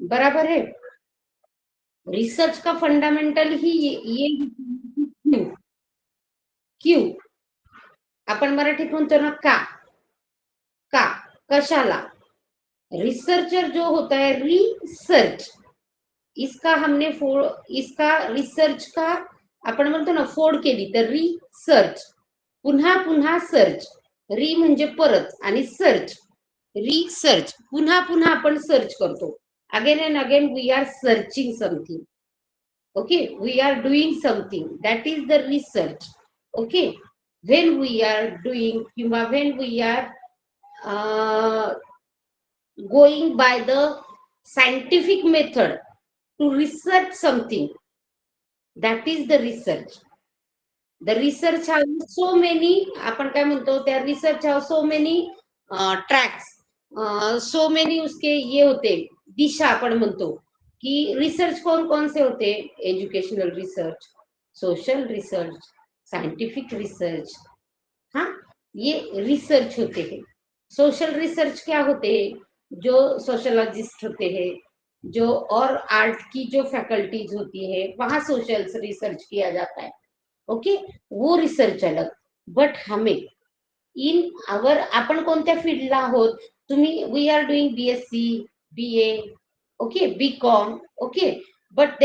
बराबर है। रिसर्च का फंडामेंटल ही ये क्यों क्यों आपण मराठीत म्हणतो ना का कशाला। रिसर्चर जो होता है रिसर्च, इसका हमने इसका रिसर्च का आपण म्हणतो ना फोड केली तर रिसर्च, पुन्हा पुन्हा सर्च, री म्हणजे परत आणि सर्च, रिसर्च पुन्हा पुन्हा आपण सर्च करतो, again and again we are searching something. Okay, we are doing something, that is the research. Okay, when we are doing when we are uh, going by the scientific method to research something, that is the research. The research have so many, आपण काय म्हणतो त्या research have so many tracks, so many उसके ये होते दिशा आपण म्हणतो कि रिसर्च कौन कौन से होते, educational research, social research, scientific research, हाँ ये रिसर्च होते हैं. सोशल रिसर्च क्या होते हैं, जो सोशोलॉजिस्ट होते हैं, जो और आर्ट की जो फैकल्टीज होती है वहां सोशल रिसर्च किया जाता है. ओके, वो रिसर्च अलग. बट हमें इन आवर आपण कोणत्या फील्डला आहोत, तुम्ही we are doing BSc, BA, okay, BCom, okay, but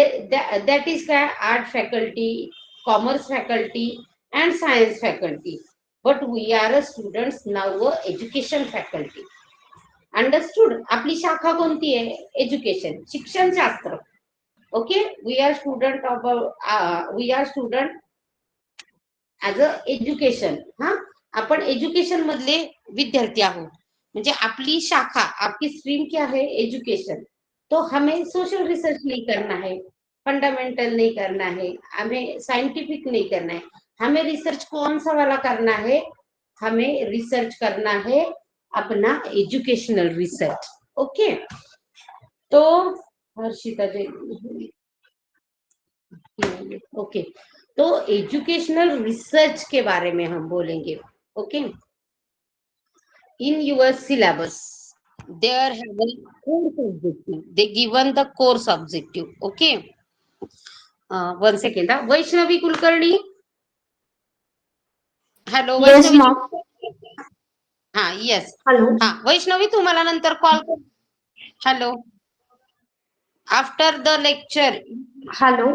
that is काय art faculty, commerce faculty and science faculty. But we are a students नाव एज्युकेशन फॅकल्टी. अंडरस्टूड. आपली शाखा कोणती आहे, एज्युकेशन, शिक्षण शास्त्र. Okay, we are student of we are student as a education. हा, आपण एज्युकेशन मधले विद्यार्थी आहोत, म्हणजे आपली शाखा, आपकी स्ट्रीम क्या है, एजुकेशन. तो हमें सोशल रिसर्च नहीं करना है, फंडामेंटल नहीं करना है, हमें साइंटिफिक नहीं करना है. हमें रिसर्च कौन सा वाला करना है, हमें रिसर्च करना है अपना एजुकेशनल रिसर्च. ओके, तो हर्षिता जी, ओके, तो एजुकेशनल रिसर्च के बारे में हम बोलेंगे. Okay, in your syllabus there have a course objective, they given the course objective. Okay, one second. Vaishnavi Kulkarni, hello Yes, Vaishnavi. ma'am. हा, येस. Hello. हा वैष्णवी, तुम्हाला नंतर कॉल कर. Hello, after the lecture. Hello.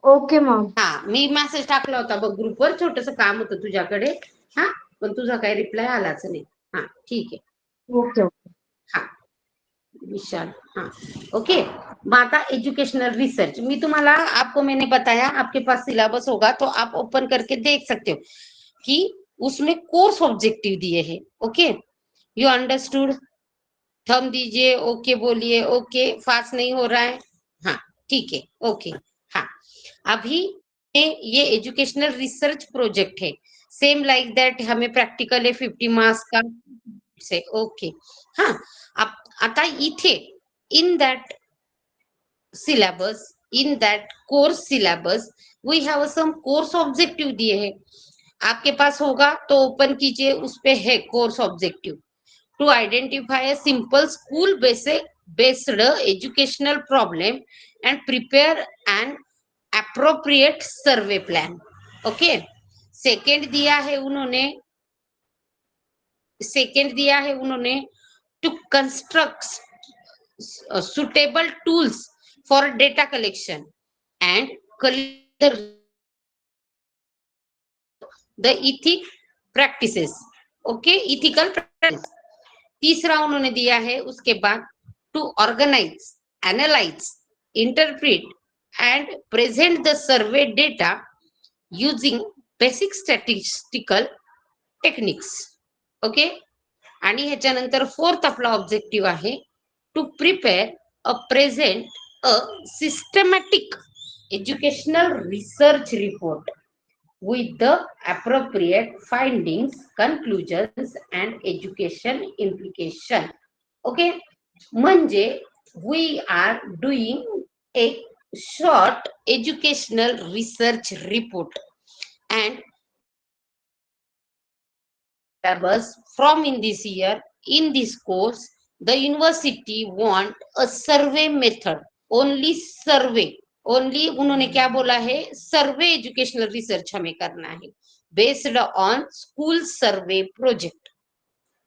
Okay, ma'am. हा, मी मेसेज टाकला होता बघ ग्रुपवर, छोटस काम होतं तुझ्याकडे. हा, पण तुझा काही रिप्लाय आलाच नाही. हा, ठीक आहे. Okay. हा, विशाल. हाँ, ओके. माता एजुकेशनल रिसर्च, मी तुम्हाला, आपको मैंने बताया आपके पास सिलेबस होगा तो आप ओपन करके देख सकते हो कि उसमें कोर्स ऑब्जेक्टिव दिए हैं. Okay, you understood. थम दीजिए, ओके बोलिए. ओके, फास्ट नहीं हो रहा है. हाँ, ठीक है. ओके. हाँ, अभी ये एजुकेशनल रिसर्च प्रोजेक्ट है, सेम लाइक दैट. हमें प्रॅक्टिकल आहे 50 मार्क्स का से. ओके. हाँ, आता इथे in that syllabus, in that course syllabus, we have some course objective दिए हैं. आपके पास होगा तो ओपन कीजिए, उस पे है course objective. To identify a simple school based educational problem and prepare an appropriate survey plan. Okay, second दिया है उन्होंने to construct suitable tools for data collection and the ethic practices. Okay, ethical practice. तीसरा उन्होंने दिया है उसके बाद to organise, analyse, interpret and present the survey data using basic statistical techniques. Okay, आणि ह्याच्यानंतर फोर्थ आपला ऑब्जेक्टिव्ह आहे to prepare a present a systematic educational research report with the appropriate findings, conclusions and education implication. Okay, म्हणजे we are doing a short educational research report and syllabus from in this year in this course the university want a survey method, only survey, only उन्होंने क्या बोला है, सर्वे educational research हमें करना है based on school survey project.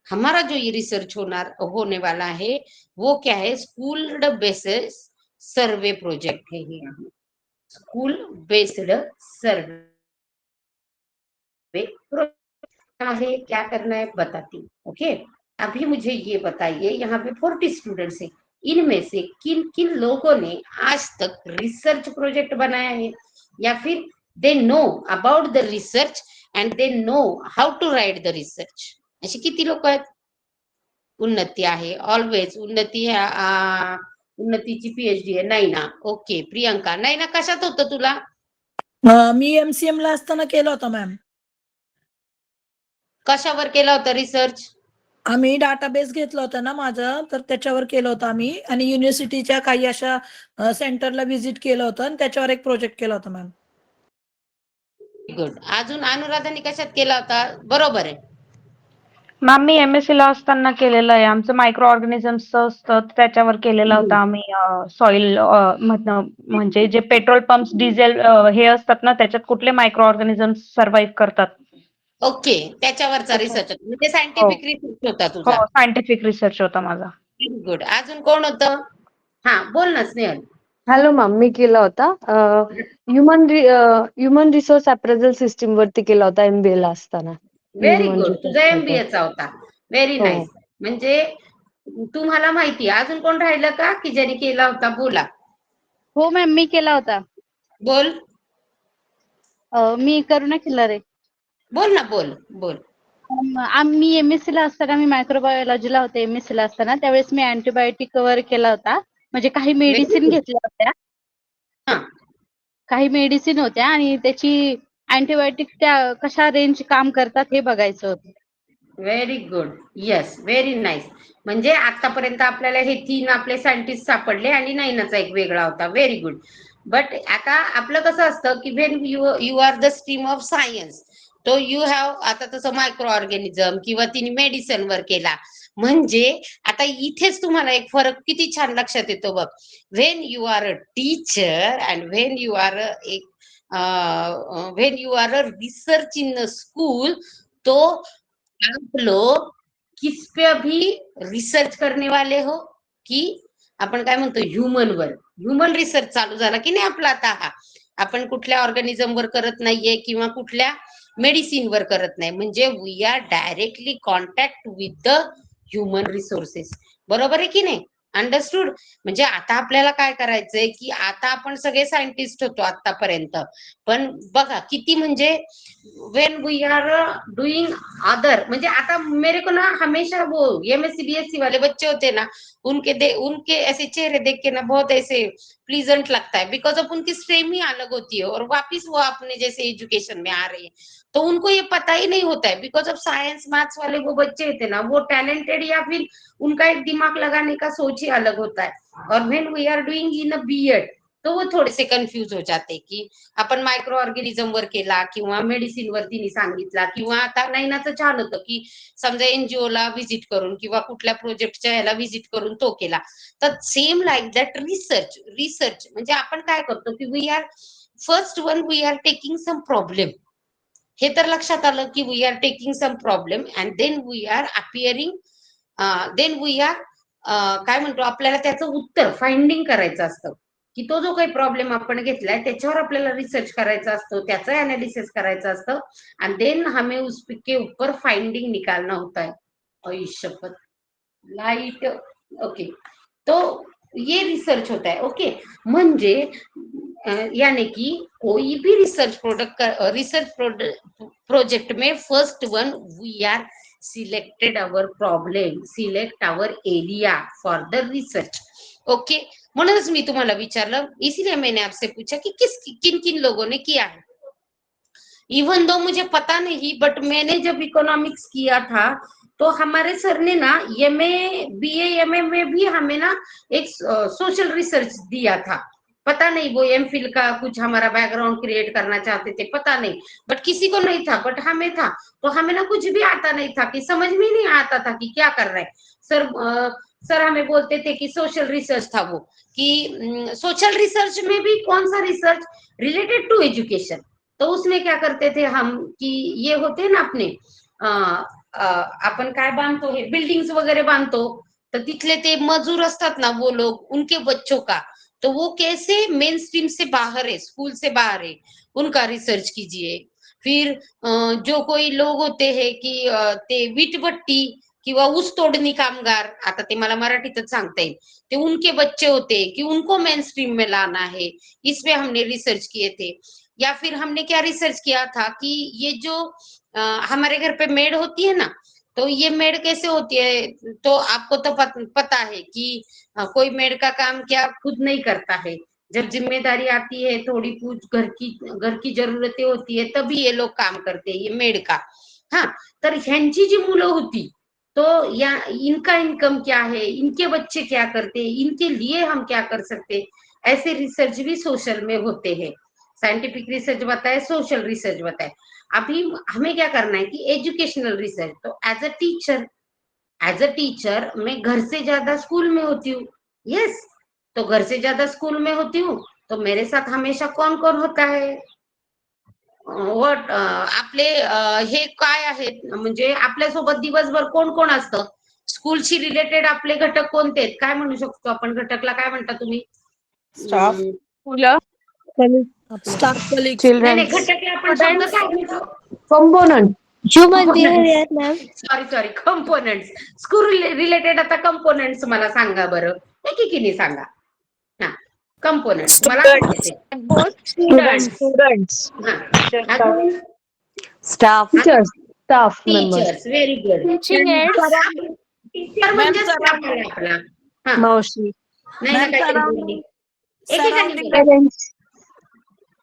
हमारा जो ये रिसर्च होने वाला है वो क्या है, स्कूल बेस्ड सर्वे प्रोजेक्ट है ये, स्कूल बेस्ड सर्वे है। क्या करना है बताती हूँ, ओके। अभी मुझे ये बताइए, यहाँ पे 40 स्टूडेंट्स हैं, इनमें से किन किन लोगों ने आज तक रिसर्च प्रोजेक्ट बनाया है, या फिर they know about the research and they know how to write the research, असे किती लोक आहेत? उन्नती आहे, ऑलवेज उन्नती, उन्नतीची पीएचडी आहे, नैना, ओके। प्रियंका, नैना कशात होतं तुला? मी एमसीएम ला असताना केलं होतं मॅम. कशावर केला होता रिसर्च? आम्ही डाटाबेस घेतलं होतं ना माझं, तर त्याच्यावर केलं होतं आम्ही, आणि युनिव्हर्सिटीच्या काही अशा सेंटरला व्हिजिट केलं होतं आणि त्याच्यावर एक प्रोजेक्ट केला होता मॅम. गुड. अजून अनुराधाने कशात केला होता? बरोबर आहे. मॅम मी एमएससी ला असताना केलेलं आहे. आमचं मायक्रो ऑर्गॅनिझम्स असतं त्याच्यावर केलेला होता आम्ही. सॉइल म्हणजे जे पेट्रोल पंप्स, डिझेल हे असतात ना, त्याच्यात कुठले मायक्रो ऑर्गॅनिझम्स सर्व्हाइव्ह करतात. ओके, त्याच्यावरचा रिसर्च म्हणजे हो सायंटिफिक रिसर्च होता हो तुझा. सायंटिफिक रिसर्च होता माझा. गुड. अजून कोण होतं? हा, बोल ना स्नेहल. हॅलो मॅम, मी केला होता ह्युमन रिसोर्स अप्रेझल सिस्टीम वरती केला होता एमबीए ला असताना. Very Human good. resource तुझा paper. एमबीएचा होता. व्हेरी हो. नाईस. म्हणजे तुम्हाला माहिती आहे. अजून कोण राहिलं का की ज्याने केला होता? बोला. हो मॅम, मी केला होता. बोल. मी करुणा खिल्लारे. बोल ना, बोल बोल. मी एमएससी ला असताना मी मायक्रोबायोलॉजीला होते. एमएससी ला असताना त्यावेळेस मी अँटीबायोटिक वर केला होता. म्हणजे काही मेडिसिन घेतल्या होत्या. हा. काही मेडिसिन होत्या आणि त्याची अँटीबायोटिक त्या कशा रेंज काम करतात हे बघायचं होतं. Very good. Yes, very nice. म्हणजे आतापर्यंत आपल्याला हे 3 आपले सायंटिस्ट सापडले आणि नैनाचा एक वेगळा होता. Very good. बट आता आपलं कसं असतं की when you are the stream of science, तो यू हॅव, आता तसं मायक्रो ऑर्गॅनिझम किंवा तिने मेडिसिन वर केला, म्हणजे आता इथेच तुम्हाला एक फरक किती छान लक्षात येतो बघ. When you are a teacher and when you are a research in a school, तो आप लोग किस पे अभी रिसर्च करने वाले हो, की आपण काय म्हणतो ह्युमन रिसर्च चालू झाला की नाही आपला आता हा. आपण कुठल्या ऑर्गॅनिझम वर करत नाहीये किंवा कुठल्या मेडिसिन वर करत नाही, म्हणजे we are directly contact with the human resources. बरोबर आहे की नाही? अंडरस्टूड? म्हणजे आता आपल्याला काय करायचंय की आता आपण सगळे सायंटिस्ट होतो आतापर्यंत, पण बघा किती म्हणजे when we are doing other, म्हणजे आता मेरे को ना हमेशा वो एमएससी बीएससी वाले बच्चे होते ना, उनके ऐसे चेहरे देख के ना बहुत ऐसे प्लीजेंट लगता है, बिकॉज ऑफ उनकी स्ट्रीम ही अलग होती है और वापिस वो अपने जैसे एजुकेशन में आ रहे हैं, तो उनको ये पता ही नहीं होता है। बिकॉज ऑफ साइंस मैथ्स वाले वो बच्चे होते ना, वो टैलेंटेड या फिर उनका एक दिमाग लगाने का सोच ही अलग होता है। और when we are doing in a B Ed, तो वो थोड़े से कन्फ्यूज हो जाते की आपण मायक्रो ऑर्गॅनिझम वर केला किंवा मेडिसिन वर तिने सांगितला, किंवा आता नैनाचं छान होतं की समजा एनजीओ ला व्हिजिट करून किंवा कुठल्या प्रोजेक्टच्या ह्याला व्हिजिट करून तो केला. तर सेम लाईक दॅट रिसर्च म्हणजे आपण काय करतो की we are first we are taking some problem, हे तर लक्षात आलं की we are taking some problem and then we are appearing, then we are काय म्हणतो, आपल्याला त्याचं उत्तर फाइंडिंग करायचं असतं, की तो जो काही प्रॉब्लेम आपण घेतलाय त्याच्यावर आपल्याला रिसर्च करायचा असतो, त्याचं एनालिसिस करायचं असतं, आणि देन हमें उसके ऊपर फाइंडिंग निकालना होता है. शपथ लाइट, ओके. तो ये रिसर्च होता है, ओके. म्हणजे यानी कि कोई भी रिसर्च प्रोजेक्ट में first we are selected our problem, select our area for the research, okay. म्हणूनच मी तुम्हाला विचारलं, इसीलिए मैंने आपसे पूछा कि किन किन लोगों ने किया है. इवन दो मुझे पता नहीं, बट मैंने जब इकोनॉमिक्स किया था तो हमारे सर ने ना एमए बीए एमए में भी हमें ना एक सोशल रिसर्च दिया था. पता नहीं वो एमफिल का कुछ हमारा बैकग्राउंड क्रिएट करना चाहते थे, पता नहीं, बट किसी को नहीं था, बट हमें था. तो हमें ना कुछ भी आता नहीं था, कि समझ में नहीं आता था कि क्या कर रहे हैं सर. सर हमें बोलते थे कि सोशल रिसर्च था वो, कि सोशल रिसर्च में भी कौन सा रिसर्च रिलेटेड टू एजुकेशन। तो उसमें क्या करते थे हम कि ये होते ना अपने आपण काय बांधतो हे बिल्डिंग्स वगैरे बांधतो, तर तिथले ते मजूर असतात ना वो लोग, उनके बच्चों का, तो वो कैसे मेन स्ट्रीम से बाहर है, स्कूल से बाहर है, उनका रिसर्च कीजिए। फिर जो कोई लोग होते हैं कि ते वीटभट्टी किंवा ऊस तोडणी कामगार, आता ते मला मराठीतच सांगता येईल, ते उनके बच्चे होते कि उनको मेन स्ट्रीम में लाना है, इस पे हमने रिसर्च किए थे। या फिर हमने क्या रिसर्च किया था कि ये जो हमारे घर पे मेड होती है ना, तो ये मेड कैसे होती है, तो आपको तो पता है कि कोई मेड का काम क्या खुद नहीं करता है, जब जिम्मेदारी आती है थोड़ी कुछ घर की जरूरतें होती है तभी ये लोग काम करते हैं, ये मेड का। हाँ, तर ह्यांची जी मुलं होती, तो या इनका इनकम क्या है, इनके बच्चे क्या करते हैं, इनके लिए हम क्या कर सकते हैं, ऐसे रिसर्च भी सोशल में होते हैं। साइंटिफिक रिसर्च बताए, सोशल रिसर्च बताए। अभी हमें क्या करना है कि एजुकेशनल रिसर्च, तो एज अ टीचर मैं घर से ज्यादा स्कूल में होती हूँ। यस, तो घर से ज्यादा स्कूल में होती हूँ, तो मेरे साथ हमेशा कौन कौन होता है, आपले हे काय आहेत, म्हणजे आपल्यासोबत दिवसभर कोण कोण असतं, स्कूलशी रिलेटेड आपले घटक कोणते आहेत, काय म्हणू शकतो आपण, घटकला काय म्हणता तुम्ही? स्टाफ, मुलं, स्टाफ कलिग्स, नाही नाही, चिल्ड्रन्स, घटकला आपण शब्द काय म्हणतो? Component, human behaviour ma'am. Sorry components, school related आता कंपोनंट्स मला सांगा बरं, एकेकीने सांगा. हा, कंपोनंट्स मला स्टुडंट्स, स्टुडंट्स, स्टुडंट्स, हा, अजून staff, staff members, teachers, very good. Teaching aids. Teacher ma'am म्हणजे स्टाफ आहे आपला. हा, मावशी, नाही ना, मॅम काहीतरी बोलली. सराउंडिंग, एकेकाने सराउंडिंग, बोला. पेरेंट्स,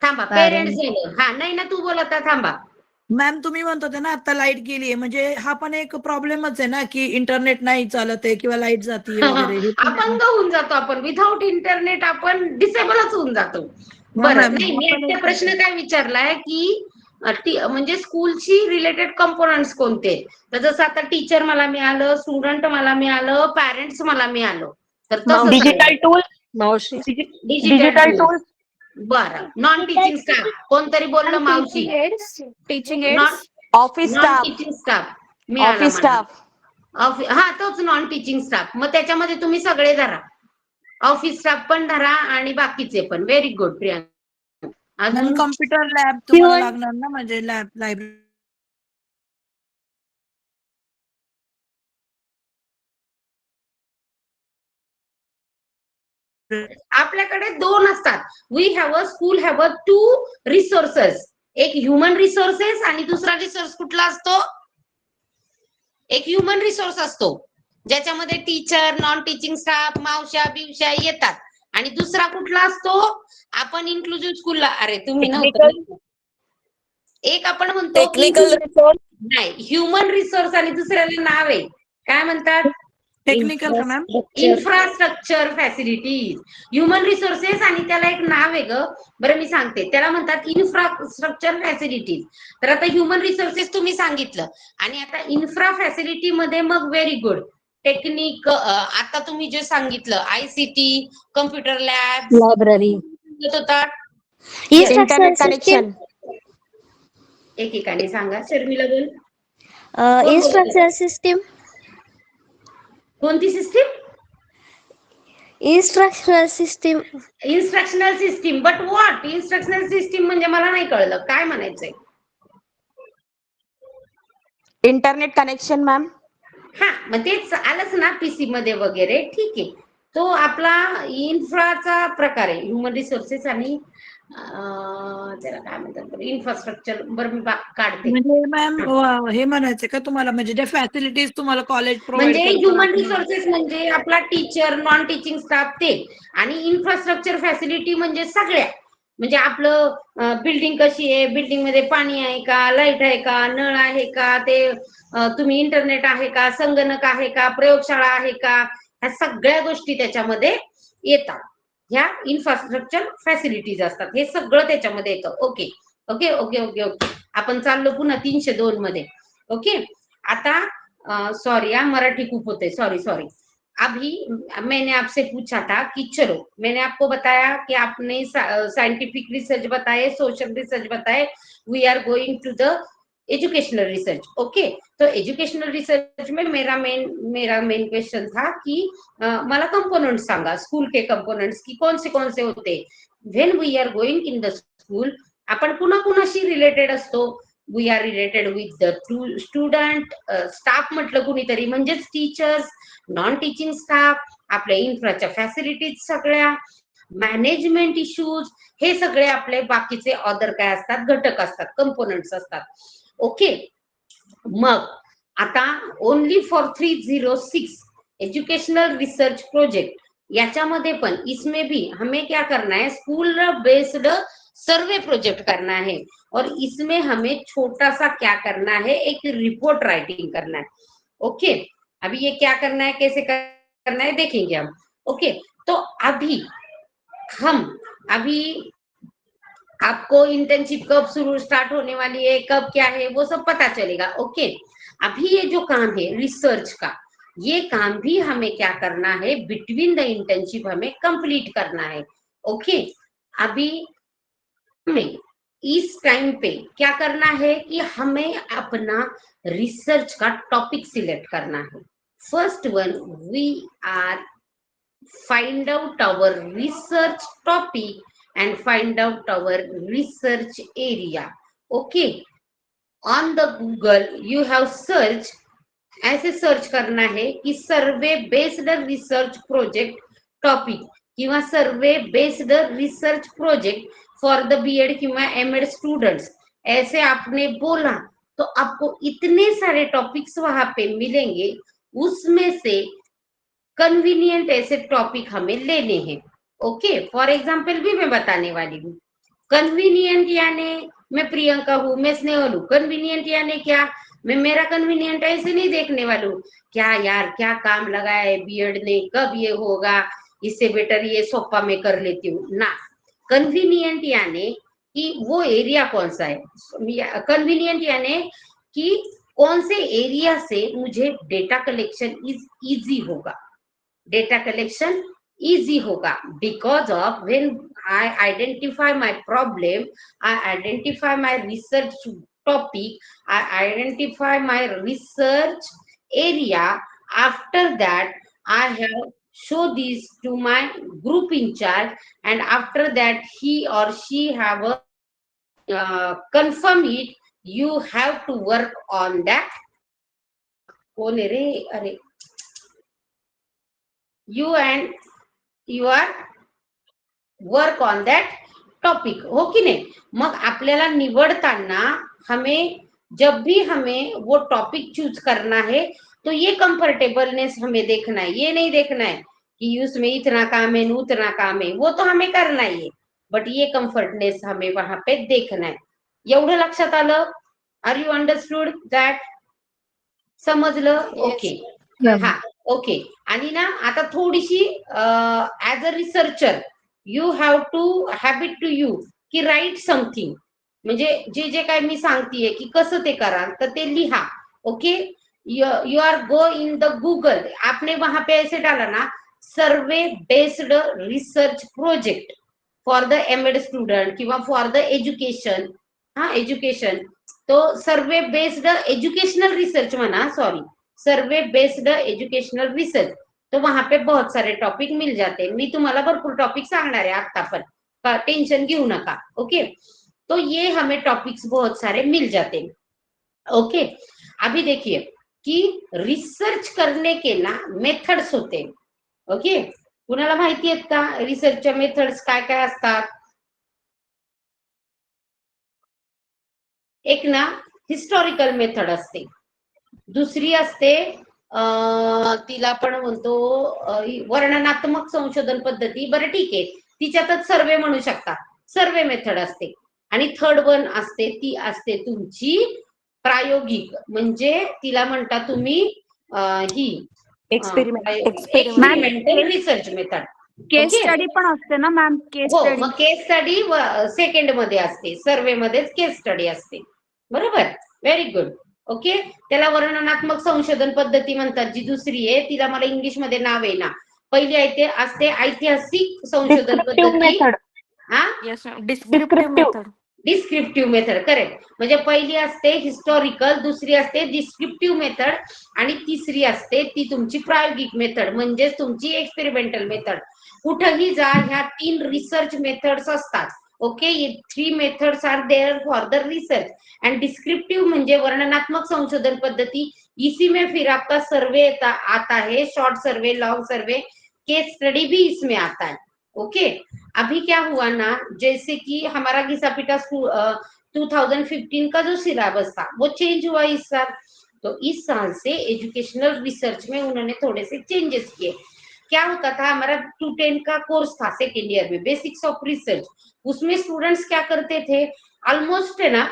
थांबा, पेरेंट्स झालं. हा, नाही ना, तू बोलता, थांबा. मॅम तुम्ही म्हणत होते ना आता लाईट गेलीये, म्हणजे हा पण एक प्रॉब्लेमच आहे ना की इंटरनेट नाही चालत आहे किंवा लाईट जातीये वगैरे, हे पण आहे ना. अपंग होऊन जातो आपण, विथाऊट इंटरनेट आपण डिसेबलच होऊन जातो. हा बरं, मॅम, नाही, हा मी पण आता एक प्रश्न काय विचारलाय की म्हणजे स्कूलशी रिलेटेड कंपोनंट्स कोणते, तर जसं आता टीचर मला मिळालं, स्टुडंट मला मिळालं, पॅरेंट्स मला मिळालं, तर तसं डिजिटल टूल, मावशी, डिजिटल डिजिटल टूल. टूल, बरं, नॉन टीचिंग स्टाफ, कोणतरी बोललं मावशी, teaching non aids. Office non staff, teaching staff मिळाला ऑफिस मला. स्टाफ, हा, तोच नॉन टीचिंग स्टाफ, मग त्याच्यामध्ये तुम्ही सगळे धरा, ऑफिस स्टाफ पण धरा आणि बाकीचे पण. Very good Priyanka. मॅम अजून कॉम्प्युटर लॅब तुम्हाला लागणार ना, म्हणजे लॅब, लायब्ररी. आपल्याकडे दोन असतात. We have a school have a two resources, एक ह्युमन रिसोर्सेस आणि दुसरा रिसोर्स कुठला असतो, एक ह्युमन रिसोर्स असतो ज्याच्यामध्ये टीचर, नॉन टीचिंग स्टाफ, मावशा बिवशा येतात, आणि दुसरा कुठला असतो, आपण इन्क्लुझिव्ह स्कूलला, अरे तुम्ही टेक्निकल, नव्हतं, एक आपण म्हणतो की टेक्निकल रिसोर्स, नाही, ह्युमन रिसोर्स आणि दुसऱ्याला नाव आहे, काय म्हणतात, टेक्निकल का ma'am? Infrastructure facilities. Human resources आणि त्याला एक नाव आहे ग, बरं मी सांगते, त्याला म्हणतात इन्फ्रास्ट्रक्चर फॅसिलिटीज. तर आता ह्युमन रिसोर्सेस तुम्ही सांगितलं, आणि आता इन्फ्रा फॅसिलिटी मध्ये मग व्हेरी गुड टेक्निक, आता तुम्ही जे सांगितलं आयसीटी, कम्प्युटर लॅब लायब्ररी, होतात. Instructional system. एकेकाने सांगा, शर्मिला बोल. कोण बोलत? Instructional system. कोणती system? Instructional system. Instructional system, but what instructional system म्हणजे मला नाही कळलं काय म्हणायचंय. इंटरनेट कनेक्शन मॅम, हा, मग तेच आलंच ना पीसी मध्ये वगैरे, ठीक आहे, तो आपला इन्फ्राचा प्रकार आहे, ह्युमन रिसोर्सेस आणि त्याला काय म्हणतात, इन्फ्रास्ट्रक्चर. बरं मी काढते. म्हणजे मॅम हे म्हणायचं का तुम्हाला, म्हणजे ज्या फॅसिलिटीज तुम्हाला कॉलेज प्रोव्हाइड म्हणजे करतं ह्युमन आपण, रिसोर्सेस म्हणजे आपला टीचर, नॉन टीचिंग स्टाफ ते, आणि इन्फ्रास्ट्रक्चर फॅसिलिटी म्हणजे सगळ्या, म्हणजे आपलं बिल्डिंग कशी आहे, बिल्डिंग मध्ये पाणी आहे का, लाईट आहे का, नळ आहे का, ते तुम्ही इंटरनेट आहे का, संगणक आहे का, प्रयोगशाळा आहे का, ह्या सगळ्या गोष्टी त्याच्यामध्ये येतात. ह्या इन्फ्रास्ट्रक्चर फॅसिलिटीज असतात, हे सगळं त्याच्यामध्ये येतं. Okay okay okay okay okay, आपण चाललो पुन्हा 302 मध्ये. ओके, आता सॉरी, मराठी खूप होते, सॉरी. अभी मैंने आपसे पूछा था कि चलो, मैंने आपको बताया कि आपने साइंटिफिक रिसर्च बताए, सोशल रिसर्च बताए, we are going to the educational research. Okay, तो एज्युकेशनल रिसर्च में मेरा मेन क्वेश्चन था कि मला कंपोनेंट्स सांगा, स्कूल के कंपोनेंट्स की कौन से होते. When we are going in the school, आपण कुणाशी रिलेटेड असतो. We are related with the student, staff म्हटलं कुणीतरी म्हणजेच टीचर्स, नॉन टीचिंग स्टाफ, आपल्या इन्फ्राच्या फॅसिलिटीज सगळ्या, मॅनेजमेंट इश्यूज, हे सगळे आपले बाकीचे अदर काय असतात, घटक असतात, कंपोनेंट्स असतात. ओके, मग आता only for 306 educational research project, याच्यामध्ये पण इसमें भी हमें क्या करना है, स्कूल बेस्ड सर्वे प्रोजेक्ट करना है. और इसमें हमें छोटा सा क्या करना है, एक रिपोर्ट राइटिंग करना है. ओके, अभी ये क्या करना है, कैसे करना है, देखेंगे हम. ओके, तो अभी आपको इंटर्नशिप कब स्टार्ट होने वाली है, कब क्या है, वो सब पता चलेगा. ओके, अभी ये जो काम है रिसर्च का, ये काम भी हमें क्या करना है, बिटवीन द इंटर्नशिप हमें कंप्लीट करना है. ओके, अभी हमें इस टाइम पे क्या करना है कि हमें अपना रिसर्च का टॉपिक सिलेक्ट करना है. First one, we are find out our research topic and find out our research area. Okay, on the Google you have search, ऐसे सर्च करना है कि survey based research project topic किंवा survey based research project for the BEd किंवा MEd students, ऐसे आपने बोला तो आपको इतने सारे टॉपिक्स वहां पे मिलेंगे. उसमें से कन्वीनियंट ऐसे टॉपिक हमें लेने हैं. ओके, फॉर एग्जाम्पल भी मैं बताने वाली हूँ. कन्वीनियंट यानी मैं प्रियंका हूँ, मैं स्नेहल हूँ. कन्वीनियंट यानी क्या, मैं मेरा कन्वीनियंट ऐसे नहीं देखने वाली हूँ, क्या यार क्या काम लगाया है बीएड ने, कब ये होगा, इससे बेटर ये सोफा में कर लेती हूँ ना. कन्वीनियंट यानी कि वो एरिया कौन सा है. कन्वीनियंट यानी कि कौन से एरिया से मुझे डेटा कलेक्शन इजी होगा. डेटा कलेक्शन easy होगा because of when I identify my problem, I identify my research topic, I identify my research area. After that I have show this to my group in charge, and after that he or she have a confirm it. You have to work on that. कौन है रे, अरे you and your work on that topic, हो कि नहीं. मग आपल्याला निवडताना हमें जब भी हमें वो टॉपिक चूज करना है तो ये कंफर्टेबलनेस हमें देखना है. ये नहीं देखना है कि उसमें इतना काम है उतना काम है, वो तो हमें करना ही है, बट ये कंफर्टनेस हमें वहां पे देखना है. एवढं लक्षात आलं. आर यू अंडरस्टूड दॅट, समजलं. ओके, हा, ओके. आणि ना आता थोडीशी as a researcher you have to habit to you की राईट समथिंग, म्हणजे जे काय मी सांगतेय की कसं ते करा तर ते लिहा. Okay, you are go in the Google, आपने वहां पे ऐसे डाला ना, survey based research project for the MEd student किंवा फॉर द एज्युकेशन. हाँ, एजुकेशन तो सर्वे बेस्ड एजुकेशनल रिसर्च म्हणा, sorry, survey based educational research. तो वहां पे बहुत सारे टॉपिक मिल जाते हैं. मी तुम्हाला भरपूर टॉपिक सांगणार है आता पण, टेंशन घेऊ नका. ओके, तो ये हमें टॉपिक्स बहुत सारे मिल जाते हैं. ओके, अभी देखिए कि रिसर्च करने के ना मेथड्स होते हैं. ओके, कुणाला माहिती आहेत का रिसर्चच्या मेथड्स काय काय असतात. एक ना हिस्टॉरिकल मेथड असते, दुसरी असते तिला आपण म्हणतो वर्णनात्मक संशोधन पद्धती. बरं ठीक आहे, तिच्यातच सर्वे म्हणू शकता, सर्वे मेथड असते. आणि थर्ड वन असते, ती असते तुमची प्रायोगिक, म्हणजे तिला म्हणता तुम्ही ही एक्सपेरिमेंटल रिसर्च मेथड. केस स्टडी पण असते ना मॅम, केस हो, स्टडी. मग केस स्टडी सेकंड मध्ये असते, सर्वे मध्येच केस स्टडी असते. बरोबर, व्हेरी गुड. ओके, त्याला वर्णनात्मक संशोधन पद्धती म्हणतात. जी दुसरी आहे तिला मला इंग्लिशमध्ये नाव आहे ना. पहिली असते ऐतिहासिक संशोधन डिस्क्रिप्टिव्ह पद्धती. मेथड. हा, Yes, ma'am. Descriptive method. Descriptive method, correct. म्हणजे पहिली असते हिस्टॉरिकल, दुसरी असते डिस्क्रिप्टिव्ह मेथड आणि तिसरी असते ती तुमची प्रायोगिक मेथड, म्हणजे तुमची एक्सपेरिमेंटल मेथड. कुठेही जा, ह्या 3 रिसर्च मेथड्स असतात. Okay, 3 methods are there for the research. And descriptive म्हणजे वर्णनात्मक संशोधन पद्धती. इसी में फिर आपका सर्वे आता है, शॉर्ट सर्वे, लॉन्ग सर्वे, केस स्टडी भी इसमें आता है. ओके, अभी क्या हुआ ना, जैसे कि हमारा घिसापीटा 2015 का जो सिलेबस था वो चेंज हुआ इस साल. तो इस साल से एजुकेशनल रिसर्च में उन्होंने थोड़े से चेंजेस किए. क्या होता था, हमारा 210 का कोर्स था सेकेंड ईयर में, बेसिक्स ऑफ रिसर्च. उसमें स्टूडेंट्स क्या करते थे, ऑलमोस्ट है ना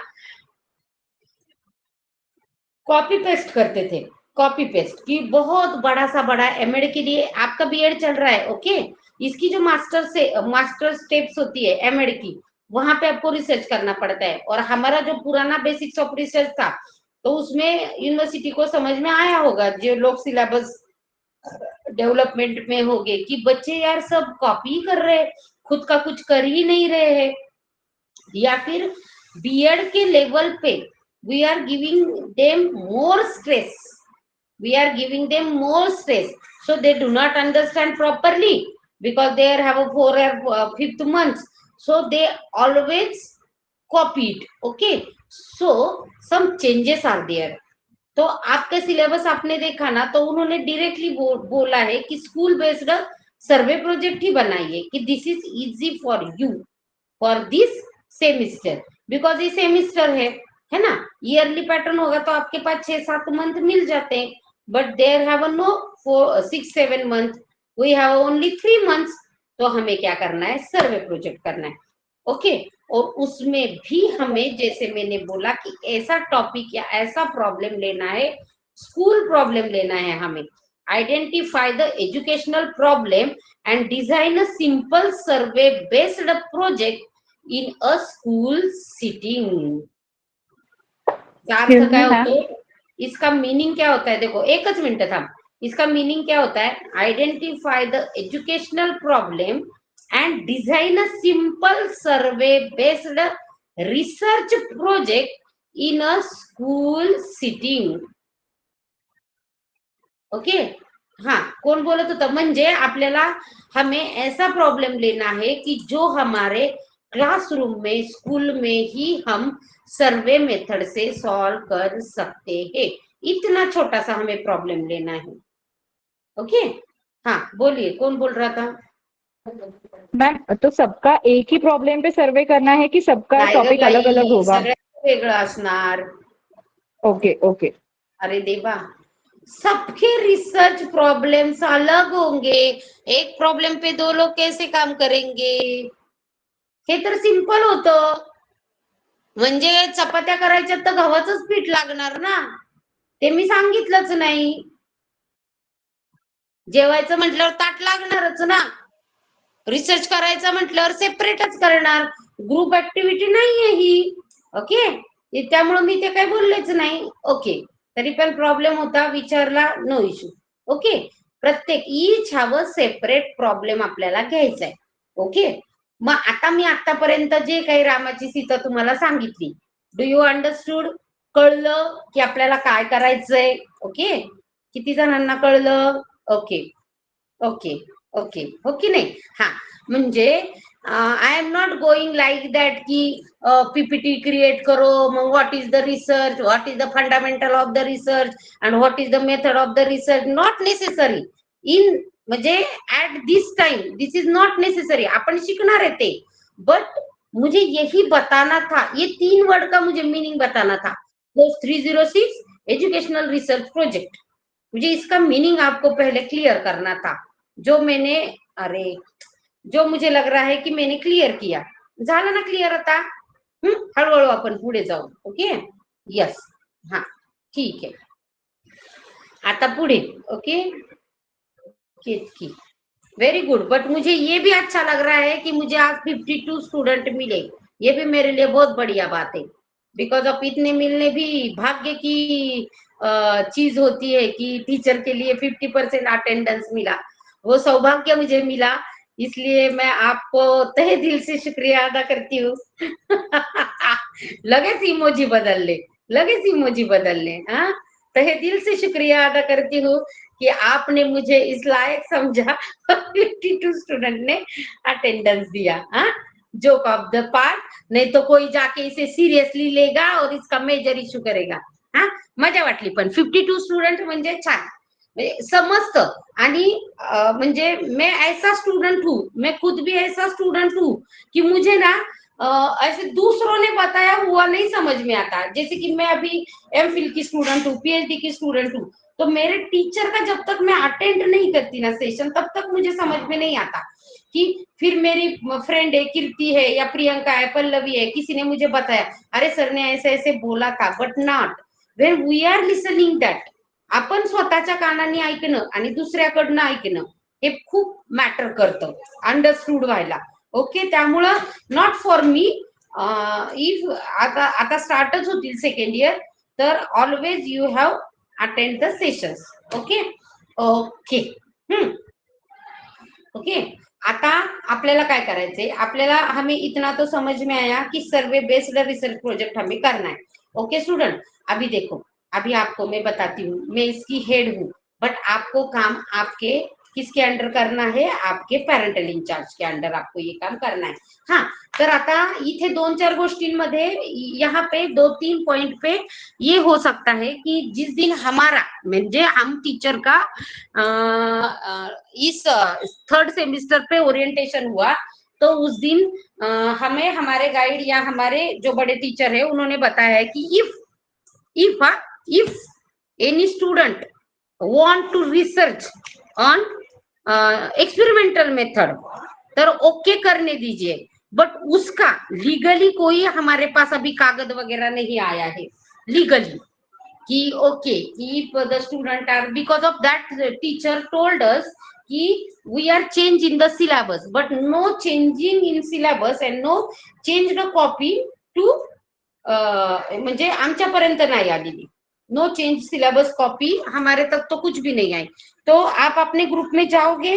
कॉपी पेस्ट करते थे. कॉपी पेस्ट की बहुत बड़ा सा बड़ा एमएड के लिए, आपका बीएड चल रहा है, ओके, इसकी जो मास्टर स्टेप्स होती है एमएड की, वहां पे आपको रिसर्च करना पड़ता है. और हमारा जो पुराना बेसिक्स ऑफ रिसर्च था, तो उसमें यूनिवर्सिटी को समझ में आया होगा, जो लोग सिलेबस डेवलपमेंट में हो गए, कि बच्चे यार सब कॉपी कर रहे हैं, खुद का कुछ कर ही नहीं रहे हैं. या फिर बीएड के लेवल पे we are giving them more stress, so they do not understand properly, because they have a 4th or 5th month, so they always copy it. Okay, so some changes are there. तो आपके syllabus आपने देखा ना, तो उन्होंने directly बोला है कि स्कूल बेस्ड सर्वे प्रोजेक्ट ही बनाइए, कि this is easy for you for this semester, because ये सेमिस्टर है ना. ईयरली पैटर्न होगा तो आपके पास 6-7 मंथ मिल जाते हैं, but there have no 6-7 month, we have only 3 months. तो हमें क्या करना है, सर्वे प्रोजेक्ट करना है. ओके, और उसमें भी हमें, जैसे मैंने बोला, कि ऐसा टॉपिक या ऐसा प्रॉब्लम लेना है, स्कूल प्रॉब्लम लेना है हमें. Identify the educational problem and design a simple survey based project in a school sitting. अर्थ काय होतो, इसका मीनिंग क्या होता है, देखो एकच मिनिट थांब. इसका मीनिंग क्या होता है, identify the educational problem and design a simple survey based research project in a school sitting. Okay, हाँ, कौन बोलत होता, म्हणजे आपल्याला हमें ऐसा प्रॉब्लम लेना है कि जो हमारे क्लासरूम में, स्कूल में ही हम सर्वे मेथड से सॉल्व कर सकते हैं. इतना छोटा सा हमें प्रॉब्लम लेना है. ओके, हाँ बोलिए, कौन बोल रहा था. मैम, तो सबका एक ही प्रॉब्लम पे सर्वे करना है कि सबका नाही ग टॉपिक अलग बाई, अलग होगा? सगळ्यांचं वेगळं असणार. Okay okay. अरे देवा, सबके रिसर्च प्रॉब्लम्स अलग होंगे, एक प्रॉब्लम पे 2 लोग कैसे काम करेंगे. हे तर सिंपल होतं. म्हणजे चपात्या करायच्या तर गव्हाचंच पीठ लागणार ना, ते मी सांगितलंच नाही. जेवायचं म्हटल्यावर ताट लागणारच ना, रिसर्च करायचं म्हटल्यावर सेपरेटच करणार. ग्रुप ऍक्टिव्हिटी नाहीये ही. ओके, त्यामुळे मी ते काही बोललेच नाही. ओके, तरी पण प्रॉब्लेम होता, विचारला, नो इश्यू. ओके, प्रत्येक ईच हवं सेपरेट प्रॉब्लेम आपल्याला घ्यायचा आहे. ओके, मग आता मी आतापर्यंत जे काही रामाची सीता तुम्हाला सांगितली, डू यू अंडरस्टूड, कळलं की आपल्याला काय करायचंय. ओके, किती जणांना कळलं. ओके ओके ओके, हो की नाही. हा, म्हणजे I am not going like that की पीपीटी क्रिएट करो, मग what is the research, what is the fundamental of the research and what is the method of the research. Not necessary in, म्हणजे at this time this is not necessary. आपण शिकणार आहे ते, but मुझे यही बताना था, ये 3 वर्ड का मुझे मीनिंग बताना था. 306 एजुकेशनल रिसर्च प्रोजेक्ट, मुझे इसका मीनिंग आपको पहले क्लियर करना था. जो मैंने, अरे जो मुझे लग रहा है कि मैंने क्लियर किया. झालं ना क्लियर आता. हळूहळू आपण पुढे जाऊ. ओके, यस, हा ठीक है. आता पुढे. ओके, की वेरी गुड. बट मुझे ये भी अच्छा लग रहा है कि मुझे आज 52 स्टूडेंट मिले, ये भी मेरे लिए बहुत बढ़िया बात है. बिकॉज ऑफ इतने मिलने भी भाग्य की चीज होती है कि टीचर के लिए 50% अटेंडेंस मिला, वो सौभाग्य मुझे मिला, इसलिए मैं आपको तहे दिल से शुक्रिया अदा करती हूँ। लगेच इमोजी बदलने, हाँ, तहे दिल से शुक्रिया अदा करती हूँ कि आपने मुझे इस लायक समझा और 52 स्टूडेंट ने अटेंडेंस दिया। हाँ, जोक ऑफ द पार्ट, नहीं तो कोई जाके इसे सिरियसली लेगा और इसका मेजर इश्यू करेगा। हाँ, मजा वाटली, पण 52 स्टुडंट म्हणजे छान, समजतं। आणि म्हणजे मैं ऐसा स्टूडेंट हूँ, मैं खुद भी ऐसा स्टूडेंट हूँ कि मुझे ना ऐसे दूसरों ने बताया हुआ नहीं समझ में आता। जैसे कि मैं अभी एमफिल की स्टूडेंट हूँ, पीएचडी की स्टूडेंट हूँ, तो मेरे टीचर का जब तक मैं अटेंड नहीं करती ना सेशन, तब तक मुझे समझ में नहीं आता कि फिर मेरी फ्रेंड है, कीर्ति है या प्रियंका है, पल्लवी है, किसी ने मुझे बताया, अरे सर ने ऐसे ऐसे बोला था, but not when we are listening that. आपण स्वतःच्या कानाने ऐकणं आणि दुसऱ्याकडनं ऐकणं हे खूप मॅटर करतं अंडरस्टूड व्हायला। ओके, त्यामुळं नॉट फॉर मी, इफ आता स्टार्टच होतील सेकंड इयर, तर always you have attend the sessions. Okay okay okay. आता आपल्याला काय करायचंय, आपल्याला हमें इतना तो समझ में आया कि सर्वे बेस्ड रिसर्च प्रोजेक्ट हमें करना है। ओके स्टूडेंट, अभी देखो, अभी आपको मैं बताती हूँ, मैं इसकी हेड हूँ, बट आपको काम आपके किसके अंडर करना है, आपके पेरेंटल इंचार्ज के अंडर आपको ये काम करना है। हाँ, तर आता इथे 2-4 गोष्टींमध्ये यहाँ पे 2-3 पॉइंट पे ये हो सकता है कि जिस दिन हमारा म्हणजे हम टीचर का इस थर्ड सेमिस्टर पे ओरिएंटेशन हुआ, तो उस दिन हमें हमारे गाइड या हमारे जो बड़े टीचर है उन्होंने बताया है कि if any student want to research on experimental method, तर ओके करने दीजिए, बट उसका लीगली कोई हमारे पास अभी कागज वगैरह नहीं आया है लीगली कि okay, if the student are, because of that teacher told us कि we are change in the syllabus, but no changing in syllabus and no change the copy to, म्हणजे आमच्यापर्यंत नाही आलेली, नो चेंज सिलेबस कॉपी हमारे तक तो कुछ भी नहीं आई। तो आप अपने ग्रुप में जाओगे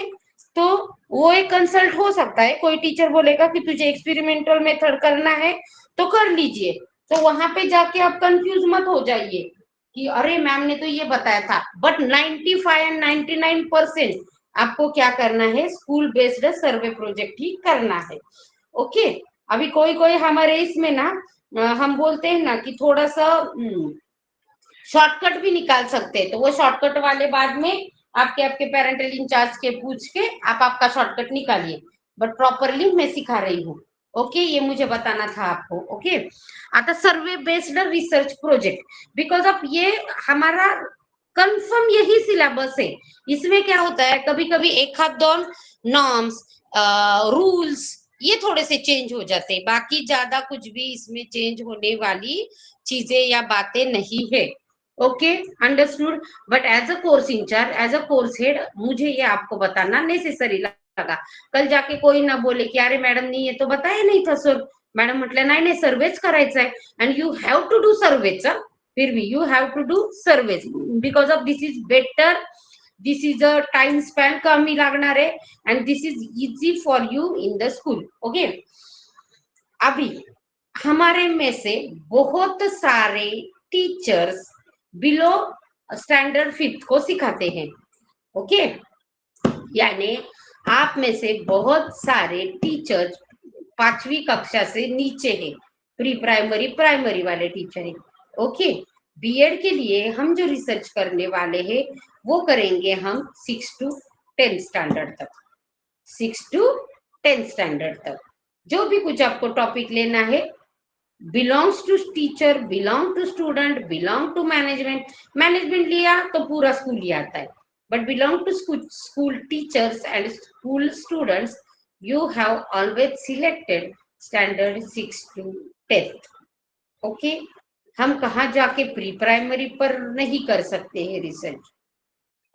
तो वो एक कंसल्ट हो सकता है, कोई टीचर बोलेगा कि तुझे एक्सपेरिमेंटल मेथड करना है तो कर लीजिए, तो वहां पे जाके आप कंफ्यूज मत हो जाइए कि अरे मैम ने तो ये बताया था, बट 95 एंड 99% आपको क्या करना है, स्कूल बेस्ड सर्वे प्रोजेक्ट ही करना है। ओके, अभी कोई कोई हमारे इसमें ना हम बोलते हैं ना कि थोड़ा सा शॉर्टकट भी निकाल सकते हैं, तो वो शॉर्टकट वाले बाद में आपके पेरेंटल इंचार्ज के पूछ के आप आपका शॉर्टकट निकालिए, बट प्रॉपरली मैं सिखा रही हूँ। ओके, ये मुझे बताना था आपको। ओके, आता survey based research project, because of ये हमारा कंफर्म यही सिलेबस है। इसमें क्या होता है, कभी कभी एक हाथ दोन नॉर्म्स रूल्स ये थोड़े से चेंज हो जाते हैं, बाकी ज्यादा कुछ भी इसमें चेंज होने वाली चीजें या बातें नहीं है। Okay, understood, but as a course incharge, as a course head, मुझे ये आपको बताना नेसेसरी लगा। कल जाके कोई ना बोले की अरे मॅडम ने ये तो बताया नहीं था सर, मॅडम म्हटलं नाही नाही सर्वेच करायचा आहे, and you have to do सर्वेच, फिर भी यू हॅव टू डू सर्वेच, because of this is better, this is a time span कमी लागणार आहे, and this is easy for you in the school. Okay, अभी हमारे में से बहुत सारे टीचर्स बिलो स्टैंडर्ड 5th को सिखाते हैं। ओके, यानी आप में से बहुत सारे टीचर्स 5वीं कक्षा से नीचे हैं, प्री प्राइमरी प्राइमरी वाले टीचर हैं। ओके, बीएड के लिए हम जो रिसर्च करने वाले हैं वो करेंगे हम 6 to 10 स्टैंडर्ड तक, 6 to 10 स्टैंडर्ड तक। जो भी कुछ आपको टॉपिक लेना है, belongs to teacher, belong to student, belong to management, management लिया तो पूरा स्कूल ही आता है, but belong to school teachers and school students, you have always selected standard 6 to 10th। Okay, हम कहाँ जाके प्री प्राइमरी पर नहीं कर सकते हैं रिसर्च।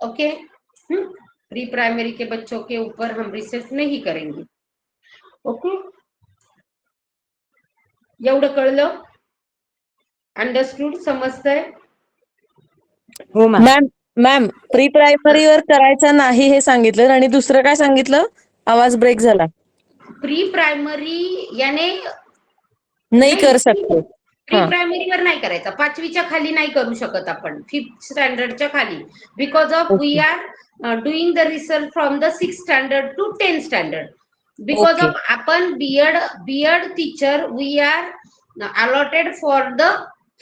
ओके, प्री प्राइमरी के बच्चों के ऊपर हम रिसर्च नहीं करेंगे। ओके, एवढं कळलं? अंडरस्टूड, समजतंय? हो मॅम. मॅम मॅम प्री प्रायमरीवर करायचं नाही हे सांगितलं आणि दुसरं काय सांगितलं? आवाज ब्रेक झाला. प्री प्रायमरी याने नाही कर सकते. प्री हा. प्रायमरीवर नाही करायचा, 5वीच्या खाली नाही करू शकत आपण, 5th स्टँडर्डच्या खाली, because of we are doing the research from the 6th standard to 10th standard. Because Okay. Of आपण BEd teacher we are allotted for the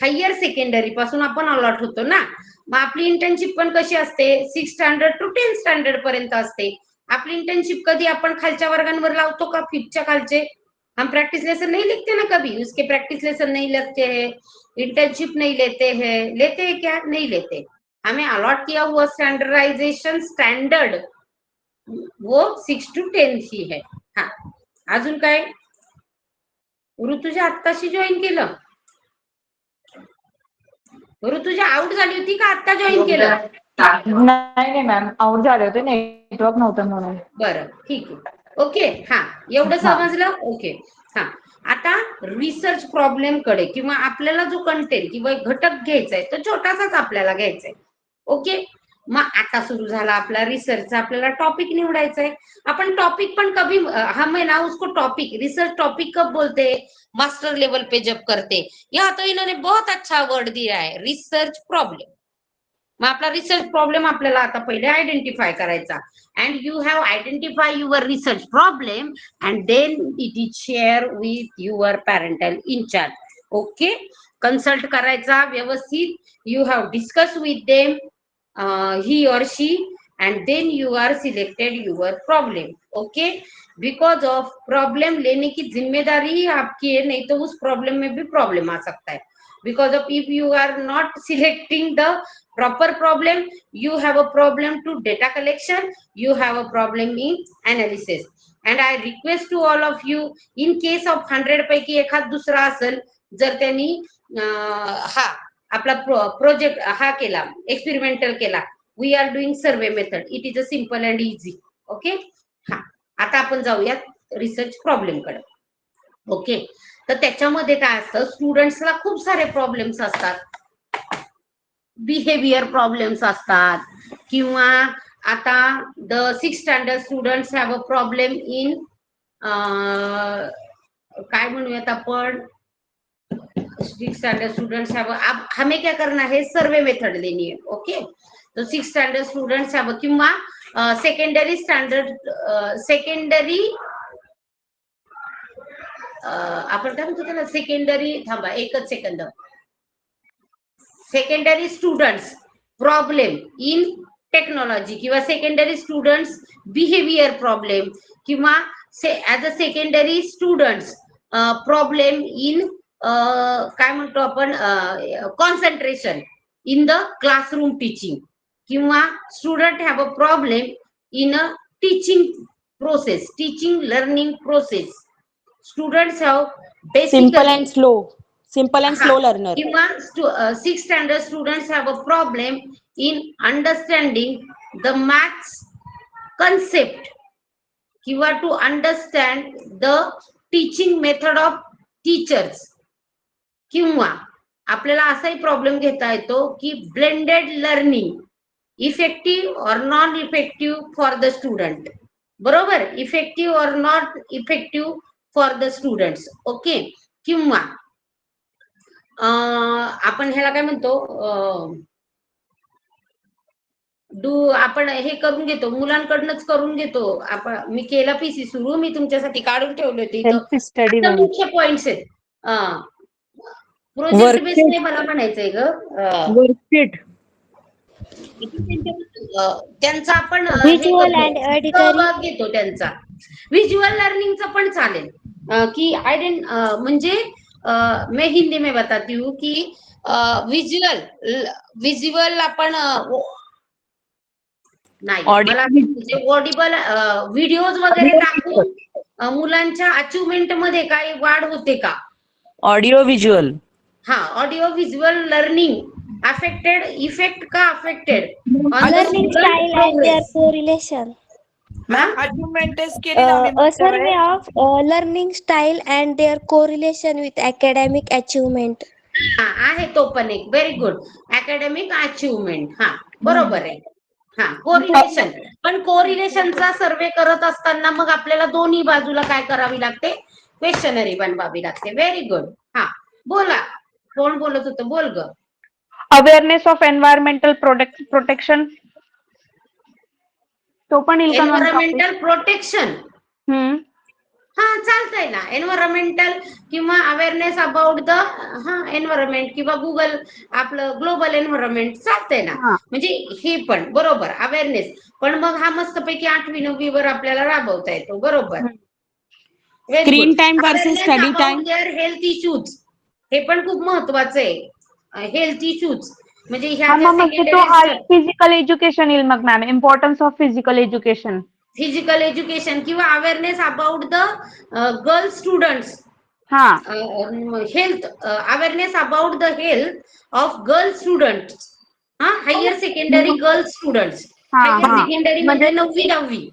higher secondary पासून आपण अलॉट होतो ना. मग आपली इंटर्नशिप पण कशी असते? 6th standard to 10th standard पर्यंत असते. आपली इंटर्नशिप कधी आपण खालच्या वर्गांवर लावतो का? 5thच्या खालचे हम प्रैक्टिस लेसन नहीं लिखते ना कभी, उसके प्रैक्टिस लेसन नहीं लगते हैं, इंटर्नशिप नहीं लेते हैं क्या? नहीं लेते. हमें अलॉट किया हुआ स्टँडर्डायझेशन स्टँडर्ड वो 6 to 10 ही है. हा, अजून काय? ऋतुजा आत्ताशी जॉईन केलं? ऋतुजा आउट झाली होती का आत्ता जॉईन केलं? नाही मॅम, आउट झाले होते, नेटवर्क नव्हतं म्हणून. बरं, ठीक आहे. ओके, हा, एवढं समजलं? ओके. हा, आता रिसर्च प्रॉब्लेम कडे किंवा आपल्याला जो कंटेंट किंवा घटक घ्यायचा आहे तो छोटासाच आपल्याला घ्यायचा आहे. ओके, मग आता सुरू झाला आपला रिसर्चचा, आपल्याला टॉपिक निवडायचा आहे. अपन टॉपिक पण कभी हम है ना उसको टॉपिक, रिसर्च टॉपिक कब बोलते हैं? मास्टर लेवल पे जब करते. यहाँ तो इन्होंने बहुत अच्छा वर्ड दिया है, रिसर्च प्रॉब्लेम. मग आपला रिसर्च प्रॉब्लेम आपल्याला आता पहिले आयडेंटिफाय करायचा. And you have identify your research problem and then it is share with your parental incharge. Okay, consult करायचा व्यवस्थित. You have discuss with them, he और she, and then you are selected your problem. Okay, because of problem लेने की जिम्मेदारी ही आपकी है, नहीं तो उस प्रॉब्लम में भी प्रॉब्लम आ सकता है. Because of if you are not selecting the proper problem, you have a problem to data collection, you have a problem in analysis. And I request to all of you, in case of 100 पैकी एखाद दुसरा असेल, जर त्यांनी हा आपला project हा केला, एक्सपेरिमेंटल केला, we are doing survey method, it is a simple and easy. Okay, हा, आता आपण जाऊयात रिसर्च प्रॉब्लेम कडे. ओके, तर त्याच्यामध्ये काय असतं, स्टुडंट्सला खूप सारे प्रॉब्लेम्स असतात, बिहेवियर प्रॉब्लेम्स असतात, किंवा आता the 6th standard students have a problem in काय म्हणूयात आपण, 6th स्टैंडर्ड स्टूडेंट्स हैव, अब हमें क्या करना है, सर्वे मेथड लेनी है. ओके, तो 6th स्टैंडर्ड स्टूडेंट्स हैव किंवा सेकंडरी स्टँडर्ड सेकंडरी आपण काय म्हणतो त्याला, सेकंडरी, थांबा एकच सेकंद, secondary students problem in technology किंवा सेकंडरी स्टुडंट्स बिहेवियर प्रॉब्लेम किंवा as a secondary students problem in काय म्हणतो आपण, concentration in the classroom teaching, किंवा student have a problem in a teaching process, teaching learning process. Students have simple and slow learner. किंवा 6th standard students have a problem in understanding the maths concept किंवा to understand the teaching method of teachers. किंवा आपल्याला असाही problem घेता येतो की blended learning, effective और non effective for the student. बरोबर, इफेक्टिव्ह और not effective for the students. Okay, किंवा आपण ह्याला काय म्हणतो, आपण हे करून घेतो, मुलांकडनंच करून घेतो आपण. मी केला पीसी सुरू, मी तुमच्यासाठी काढून ठेवले होते सेल्फ स्टडी इथं. मुख्य पॉइंट्स आहेत. प्रोजेक्ट बेस नाही मला म्हणायचंय ग, वर्कशीट. त्यांचा आपण सहभाग घेतो त्यांचा. व्हिज्युअल लर्निंगचा पण चालेल की म्हणजे मैं हिंदी में बताती हूँ की विज्युअल आपण नाही, मला म्हणजे ऑडिबल व्हिडिओज वगैरे टाकून मुलांच्या अचिव्हमेंट मध्ये काही वाढ होते का? Audio visual. हा, audio visual learning affected, effect का affected Learning style and their correlation. Achievement test केली ना आम्ही A मागच्या survey वेळेस. of learning style and their correlation with academic achievement. हा आहे तो पण एक व्हेरी गुड अकॅडमिक अचिव्हमेंट. हा बरोबर आहे. हा कोरिलेशन. पण कोरिलेशनचा सर्वे करत असताना मग आपल्याला दोन्ही बाजूला काय करावी लागते, क्वेश्चनरी बनवावी लागते. Very good. हा बोला, कोण बोलत होतं, बोल ग. अवेअरनेस ऑफ एन्व्हायरमेंटल प्रोटेक्शन, तो पण येईल का मॅम टॉपिक? Environmental protection. हा चालतंय ना, एन्व्हायरमेंटल किंवा अवेअरनेस अबाउट द एन्व्हायरमेंट किंवा गुगल आपलं ग्लोबल एन्व्हायरमेंट चालतंय ना. हा. म्हणजे हे पण बरोबर अवेअरनेस, पण मग हा मस्तपैकी 8वी 9वी वर आपल्याला राबवता येतो. बरोबर. Very good. Screen time versus awareness study about time. There health issues, हे पण खूप महत्वाचं आहे. हेल्थ इश्यूज म्हणजे ह्या हा ज्या मग म्हणजे तो सेकंडरी फिजिकल एज्युकेशन येईल मग ma'am, importance of physical education. Physical education किंवा awareness about the girl students, हा health awareness about the health of girl students. Higher secondary girl students. हा हायर हा सेकंडरी म्हणजे 9वी 10वी.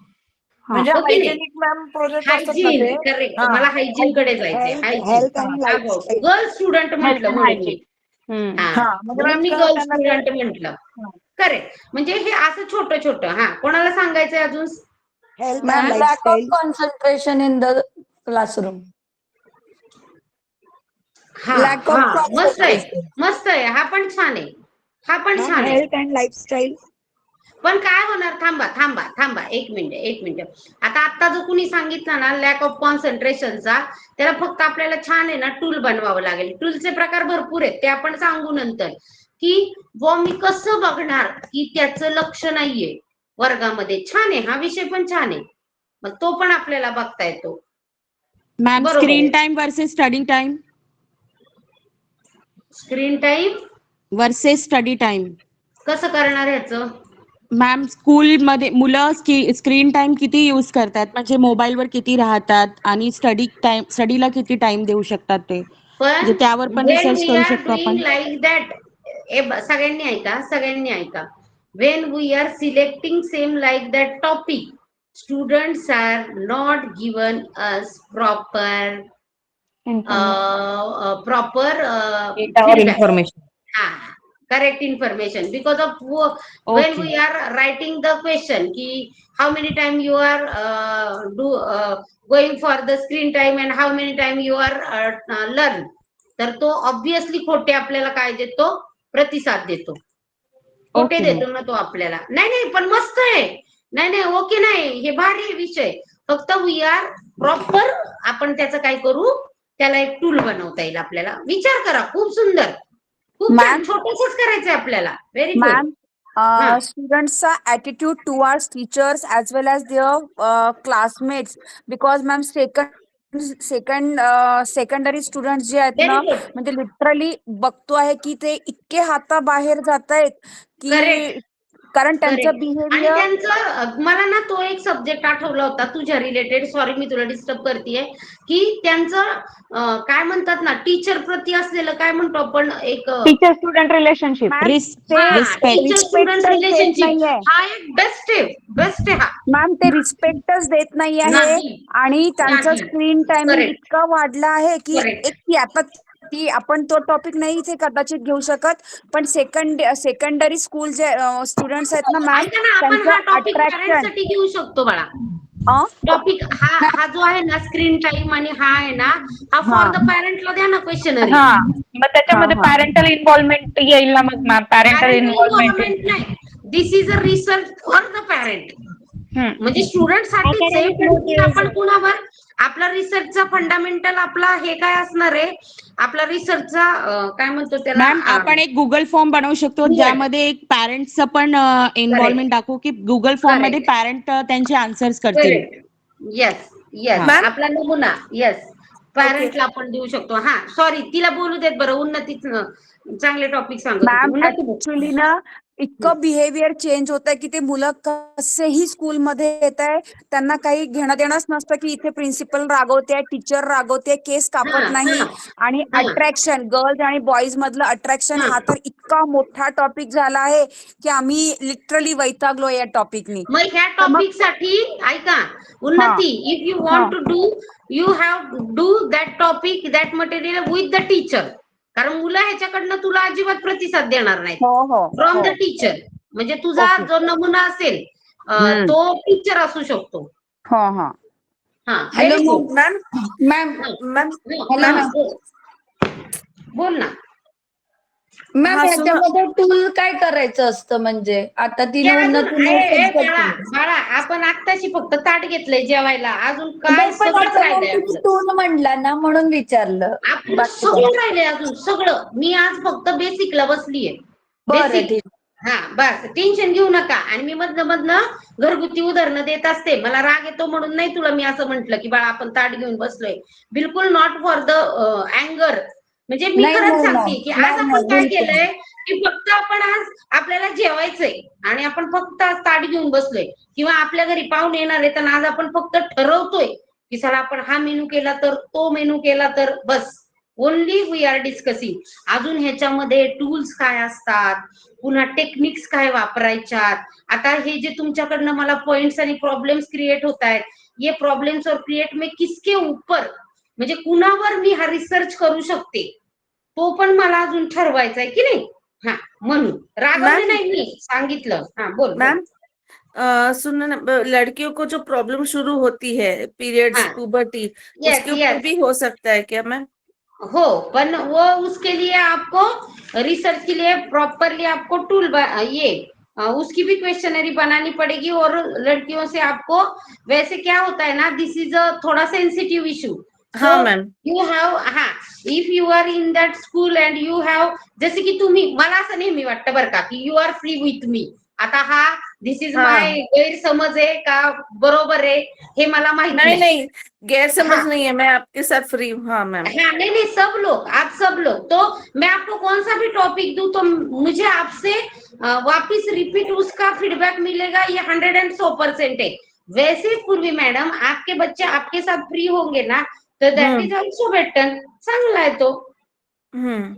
म्हणजे हो की नाही? हायजेनिक मॅम प्रोजेक्ट असतात ना हायजीन, ते. करेक्ट. हा. मला हायजीन कडे जायचंय. हायजीन हेल्थ आणि about lifestyle. Girl student health म्हटलं अँड म्हणून मी. हायजीन. हा म्हणजे म्हणून मॅम मी गर्ल त्यांना ते स्टुडंट म्हटलं. करेक्ट. म्हणजे हे असं छोटं छोटं. हा कोणाला सांगायचंय अजून? Health Ma'am, and lack of lifestyle. concentration in the classroom. हा Lack हा of मस्त आहे, concentration. मस्त आहे. हा पण छान आहे. हा पण मॅम छान आहे. Health and lifestyle. पण काय होणार, थांबा थांबा थांबा, एक मिनिट. आता जो कुणी सांगितलं ना लॅक ऑफ कॉन्सन्ट्रेशनचा, त्याला फक्त आपल्याला छान आहे ना टूल बनवावं लागेल. टूलचे प्रकार भरपूर आहेत, ते आपण सांगू नंतर. की मी कसं बघणार की त्याचं लक्ष नाहीये वर्गामध्ये. छान आहे, हा विषय पण छान आहे. मग तो पण आपल्याला बघता येतो. मॅम बरोबर स्क्रीन आहे. Time versus study time. Screen time versus study time. कसं करणार ह्याचं? मॅम स्कूलमध्ये मुलं स्क्रीन टाइम किती यूज करतात, म्हणजे मोबाईलवर किती राहतात आणि स्टडीला किती टाइम देऊ शकतात ते, म्हणजे पण त्यावर पण वेन रिसर्च वी करू आर शकतो डुईंग आपण. लाईक दॅट, सगळ्यांनी ऐका. When we are selecting same like that topic, students are not given us proper data और feedback. Information. Correct information because of when okay. we are writing the question ki how many time you are going for the screen time and how many time you are learn, तर तो obviously खोटे आपल्याला काय देतो, प्रतिसाद देतो. खोटे okay ma'am. देतो ना तो आपल्याला. नाही पण मस्त आहे. नाही ओके नाही, हे भारी विषय. फक्त वी आर प्रॉपर, आपण त्याचं काय करू, त्याला एक टूल बनवता येईल आपल्याला. विचार करा, खूप सुंदर, खूप छान. छोटंसंच करायचंय आपल्याला. Very good. Ma'am, students' attitude towards teachers as well as their classmates, because ma'am secondary student जे आहेत व्हेरी ना, गुड. म्हणजे लिटरली बघतो आहे की ते इतके हाताबाहेर जात आहेत करेक्ट की, कारण त्यांचं आणि बिहेवियर. त्यांचं मला ना तो एक सब्जेक्ट आठवला होता तुझ्या रिलेटेड, सॉरी मी तुला डिस्टर्ब करतेय, की त्यांचं काय म्हणतात ना, टीचर प्रती असलेलं काय म्हणतो आपण, एक teacher student relationship. Respect. Teacher student रिस्पेक्टच देत रिलेशनशिप. नाहीये हा एक बेस्ट आहे हा. मॅम, ते रिस्पेक्टच देत नाही आहे. आणि त्यांचा नाही. स्क्रीन टायमिंग करेक्ट इतका वाढला आहे की करेक्ट ती आपण तो टॉपिक नाही इथे कदाचित घेऊ शकत, पण सेकंडरी स्कूल जे स्टुडंट्स आहेत ना मॅम, ऐका ना, आपण त्यांचं हा टॉपिक अट्रॅक्शन. पॅरेंट्स साठी घेऊ शकतो बाळा. टॉपिक हा जो आहे ना स्क्रीन टाइम, आणि हा आहे ना, हा फॉर द पॅरेंटला द्या ना क्वेश्चनरी. हा मग त्याच्यामध्ये पॅरेंटल इन्व्हॉल्वमेंट येईल ना मग ma'am, parental parental involvement. Involvement नाही, this is a research for the parent. म्हणजे स्टुडंट साठीच आहे, पण आपण कुणावर आपला रिसर्चचा फंडामेंटल आपला हे काय असणार आहे, आपला रिसर्चचा काय म्हणतो त्याला, मॅम आपण एक गुगल फॉर्म बनवू शकतो, ज्यामध्ये एक पॅरेंट्सचं पण इन्व्हॉल्वमेंट दाखवू, की गुगल फॉर्म मध्ये पॅरेंट त्यांचे आन्सर्स करतील. येस हा. आपला नमुना. येस, पॅरेंटला आपण देऊ शकतो. हा सॉरी, तिला बोलू देत बरं. उन्नती चांगले टॉपिक सांगत होती. मॅम उन्नती बोल. ऍक्च्युली ना, इतकं बिहेवियर चेंज होत आहे की ते मुलं कसेही स्कूलमध्ये येत आहे, त्यांना काही घेणं देणंच नसतं की इथे प्रिन्सिपल रागवते, टीचर रागवते, केस कापत नाही. आणि अट्रॅक्शन, गर्ल्स आणि बॉईज मधलं अट्रॅक्शन हा तर इतका मोठा टॉपिक झाला आहे की आम्ही लिटरली वैतागलो या टॉपिकनी. मग ह्या टॉपिक साठी ऐका Unnati, if you want to do, you have do that topic, that material with the teacher. कारण मुलं ह्याच्याकडनं तुला अजिबात प्रतिसाद देणार नाहीत हो हो फ्रॉम द हो. टीचर. म्हणजे तुझा ओके. जो नमुना असेल हम्म. तो टीचर असू शकतो. हो हो. हा hello very good. Ma'am ma'am ma'am hello बोल ना. मॅम हा, याच्यामध्ये टूल काय करायचं असतं? म्हणजे आता हे तिने अजून उन्नतीने बाळा बाळा आपण आत्ताशी फक्त ताट घेतलंय जेवायला, अजून काय नाही, पण सगळंच आता मॅम राहिलंय तुम्ही आपलं. टूल म्हणला ना म्हणून विचारलं. आपलं बाकी काय? सगळं राहिलंय अजून सगळं. मी आज फक्त बेसिकला बसलीये. बरं बेसिक. ठीक. हा बस टेन्शन घेऊ नका. आणि मी मधनं घरगुती उदाहरणं देत असते. मला राग येतो म्हणून नाही तुला मी असं म्हंटल की बाळा आपण ताट घेऊन बसलोय. बिलकुल नॉट फॉर द अँगर. म्हणजे मी नाही खरंच नाही सांगते मॅम की आज नाही आपण नाही काय बिलकुल केलंय की फक्त आपण आज आपल्याला जेवायचंय आणि आपण फक्त आज ताट घेऊन बसलोय, किंवा आपल्या घरी पाहुणे येणार आहेत आणि आज आपण फक्त ठरवतोय की चला आपण हा मेनू केला तर तो मेनू केला तर बस. Only we are discussing. अजून ह्याच्यामध्ये टूल्स काय असतात, पुन्हा टेक्निक्स काय वापरायच्यात. आता हे जे तुमच्याकडनं मला पॉइंट्स आणि प्रॉब्लेम्स क्रिएट होत आहेत, ये प्रॉब्लेम्स और क्रिएट में किसके ऊपर, म्हणजे कुणावर मी हा रिसर्च करू शकते तो पण मला अजून ठरवायचा आहे की नाही. हा म्हणून रागवले नाही, मी सांगितलं. हा बोल बोल. मैम सुनो ना, लड़कियों को जो प्रॉब्लम शुरू होती है पीरियड्स हाँ पुबर्टी, यस उसके ऊपर यस भी हो सकता है क्या मैम? हो, पण वो उसके लिए आपको रिसर्च के लिए प्रॉपरली आपको टूल उसकी भी क्वेश्चनरी बनानी पड़ेगी। और लड़कियों से आपको वैसे क्या होता है ना, दिस इज अ थोड़ा सेंसिटिव इशू. हाँ ma'am. You have if you are in that school and you have, जसे की तुम्ही, मला असं नेहमी वाटतं बरं का की you are free with me. आता हा दिस इज हाँ. माय गैरसमज आहे का बरोबर आहे हे मला माहित नहीं नाही. नहीं, गैरसमझ हाँ नहीं है, मैं आपके साथ फ्री हूँ. हाँ मैम. हाँ नहीं नहीं, सब लोग, आप सब लोग, तो मैं आपको कौन सा भी टॉपिक दूं तो मुझे आपसे वापिस रिपीट उसका फीडबैक मिलेगा, ये 100% है. वैसे ही पूर्वी मैडम आपके बच्चे आपके साथ फ्री होंगे ना, तो दैट इज ऑल्सो बेटर. चांगला आहे तो, हम्म.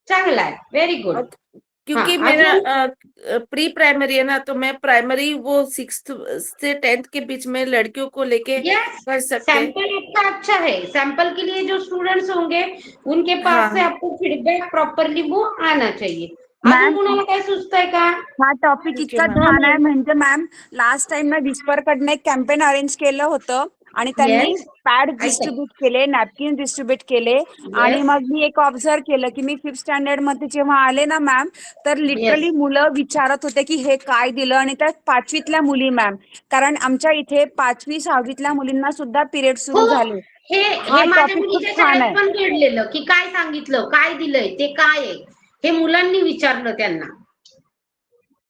चांगला आहे. Very good. और हाँ क्योंकि मेरा अजून प्री प्राइमरी है ना, तो मैं प्राइमरी वो 6th से 10th के बीच में लड़कियों को लेके यस, कर सकते हैं. सैंपल आपका अच्छा है. सैंपल के लिए जो स्टूडेंट्स होंगे उनके पास से हाँ आपको फीडबैक प्रॉपरली वो आना चाहिए. अजून मॅम कुणाला काय सुचतंय का? हा टॉपिक ठीक इतका आहे मॅम. छान आहे. म्हणजे मॅम लास्ट टाइम ना विस्पर कडनं एक कॅम्पेन अरेंज केलं होतं आणि त्यांनी येस पॅड ऐका. डिस्ट्रीब्युट केले, नॅपकिन डिस्ट्रीब्युट केले. आणि येस मग मी एक ऑब्झर्व केलं की मी 5th स्टँडर्ड मध्ये जेव्हा आले ना मॅम, तर लिटरली येस मुलं विचारत होते की हे काय दिलं. आणि त्यात 5वीतल्या मुली मॅम, कारण आमच्या इथे 5वी 6वीतल्या मुलींना सुद्धा पिरियड हो, सुरू झाले. हे हा माझ्या टॉपिक खूप मुलीच्या छान शाळेत आहे. पण घडलेलं की काय सांगितलं, काय दिलंय, ते काय आहे हे मुलांनी विचारलं त्यांना.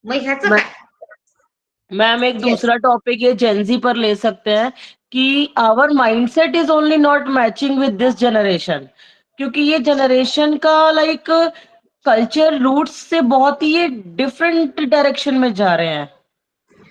मग ह्याचं मै- काय? मैम एक येस दूसरा टॉपिक ये जेंजी पर ले सकते हैं कि our mindset is only not matching with this generation, क्योंकि ये जनरेशन का लाइक कल्चर रूट्स से बहुत ही डिफरेंट डायरेक्शन में जा रहे हैं.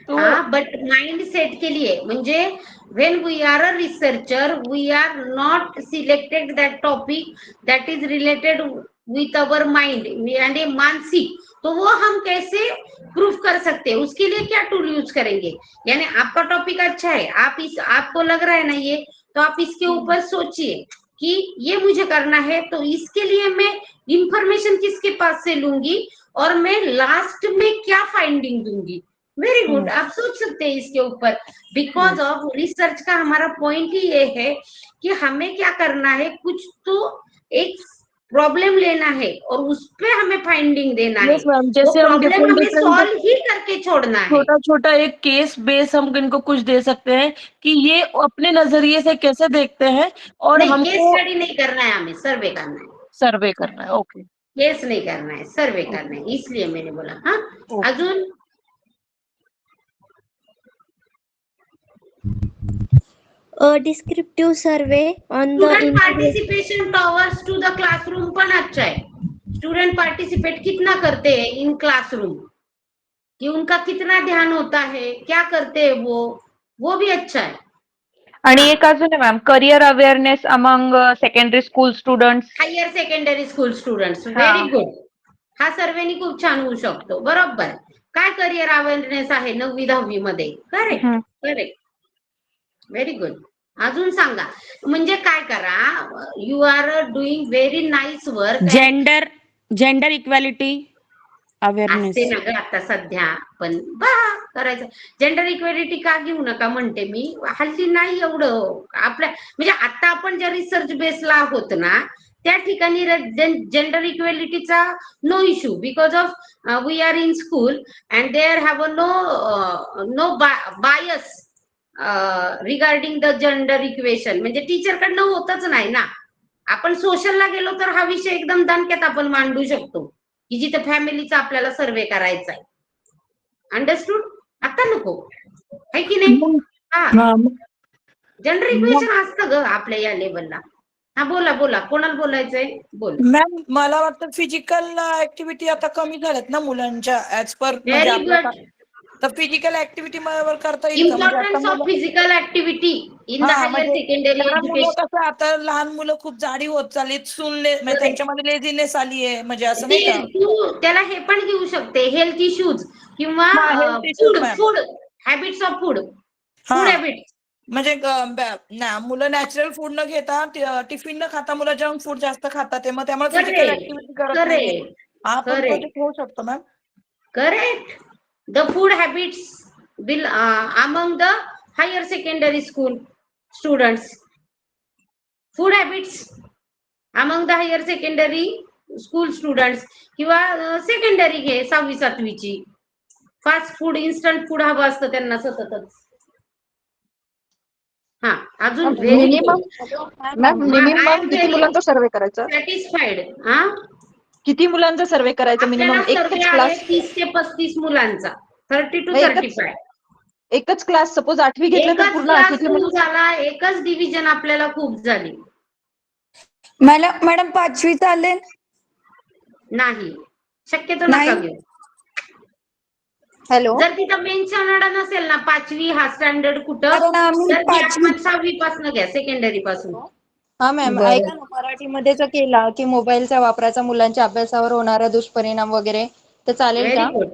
तो हाँ, बट माइंड सेट के लिए म्हणजे when we are a researcher, we are not selected that topic that is related with our mind and a मानसिक, तो वो हम कैसे प्रूफ कर सकते हैं, उसके लिए क्या टूल यूज करेंगे. यानी आपका टॉपिक अच्छा है, आपको लग रहा है ना ये, तो आप इसके ऊपर सोचिए कि ये मुझे करना है, तो इसके लिए मैं इंफॉर्मेशन किसके पास से लूंगी और मैं लास्ट में क्या फाइंडिंग दूंगी. वेरी गुड, आप सोच सकते हैं इसके ऊपर. बिकॉज ऑफ रिसर्च का हमारा पॉइंट ही ये है कि हमें क्या करना है, कुछ तो एक प्रॉब्लम लेना है और उस पे हमें फाइंडिंग देना है. यस मैम, वो जैसे हम प्रॉब्लम डिफरेंट हमें डिफरेंट सॉल्व ही करके छोड़ना है. छोटा छोटा एक केस बेस हम इनको कुछ दे सकते हैं कि ये अपने नजरिए से कैसे देखते हैं और नहीं, केस हमको स्टडी नहीं करना है, हमें सर्वे करना है. सर्वे करना है. ओके केस नहीं करना है, सर्वे करना है, इसलिए मैंने बोला. हाँ ओके. अजून descriptive survey on the student integrated participation towards to the classroom पण अच्छा है. स्टूडेंट पार्टिसिपेट कितना करते हैं इन क्लासरूम, कि उनका कितना ध्यान होता है, क्या करते हैं वो भी अच्छा है. आणि एक अजून आहे ma'am, career awareness among secondary school students. Higher secondary school students, हा. Very good. हा सर्वेनी खूप छान होऊ शकतो. बरोबर. काय करिअर अवेअरनेस आहे 9वी 10वी मध्ये. Correct hmm. Correct, very good. अजून सांगा. म्हणजे काय करा, you are doing very nice work. Gender equality awareness. असते ना ग आता सध्या, पण करायचं. जेंडर इक्वेलिटी का घेऊ नका म्हणते मी, हल्ली नाही एवढं आपल्या, म्हणजे आता आपण ज्या रिसर्च बेसला आहोत ना त्या ठिकाणी जेंडर इक्वेलिटीचा no issue, because of we are in school and there have no bias regarding the gender equation. म्हणजे टीचरकडनं होतच नाही ना. आपण सोशलला गेलो तर हा विषय एकदम दणक्यात आपण मांडू शकतो, की जिथे फॅमिलीचा आपल्याला सर्वे करायचा आहे. अंडरस्टूड? आता नको आहे की नाही? हा, जेंडर इक्वेशन असतं ग आपल्या या लेवलला. हा बोला बोला, कोणाला बोलायचंय? बोल. मॅम मला वाटतं फिजिकल ऍक्टिव्हिटी आता कमी झाल्यात ना मुलांच्या ऍज पर, म्हणजे व्हेरी आपल्या गुड. तर फिजिकल ऍक्टिव्हिटी वर करता येईल का? म्हणजे आता इम्पॉर्टन्स ऑफ मुलं, physical activity in the higher म्हणजे सेकंडरी लहान मुलं एज्युकेशन. कसं, आता लहान मुलं खूप जाडी होत चाललीत, म्हणजे त्यांच्यामध्ये लेझीनेस आली आहे, म्हणजे असं नाही का? तू त्याला हे पण घेऊ शकते, हेल्थ इश्यूज किंवा हा, health issues ma'am. Food habits of food हा, हॅबिट्स. म्हणजे मुलं नॅचरल फूड न घेता, टिफिन न खाता मुलं जंक फूड जास्त खातात, मग त्यामुळे फिजिकल ऍक्टिव्हिटी करत नाहीये. हा पण प्रोजेक्ट होऊ शकतो ma'am. Correct. The food habits will among the higher secondary school students. Food habits among the higher secondary school students किंवा सेकंडरी घे 6वी 7वीची. फास्ट फूड, इन्स्टंट फूड हवं असतं त्यांना सततच. हा, अजून मिनिमम किती मुलांचा सर्वे करायचा? सॅटिस्फाईड. हा, किती मुलांचा सर्वे करायचा मिनिमम? आपल्याला सर्वे एकच आहे क्लास? 30 ते 35 मुलांचा, 30 to 35. एकच क्लास, सपोज 8वी घेतलं तर एकच पूर्ण क्लास 8वीतले खूप मुलं? झाला, एकच डिव्हिजन आपल्याला खूप झाली. मॅडम 5वी चालेल? नाही, शक्यतो नका घेऊ. हॅलो, जर तिथं मेन्शनड नसेल ना 5वी हा स्टँडर्ड कुठं, कारण आम्ही तर 5वी आपण 6वी पासून घ्या, सेकंडरी पासून. हा मॅम, ऐका ना, मराठीमध्ये जर केला की मोबाईलच्या वापराचा मुलांच्या अभ्यासावर होणारा दुष्परिणाम वगैरे, तर चालेल व्हेरी का? गुड.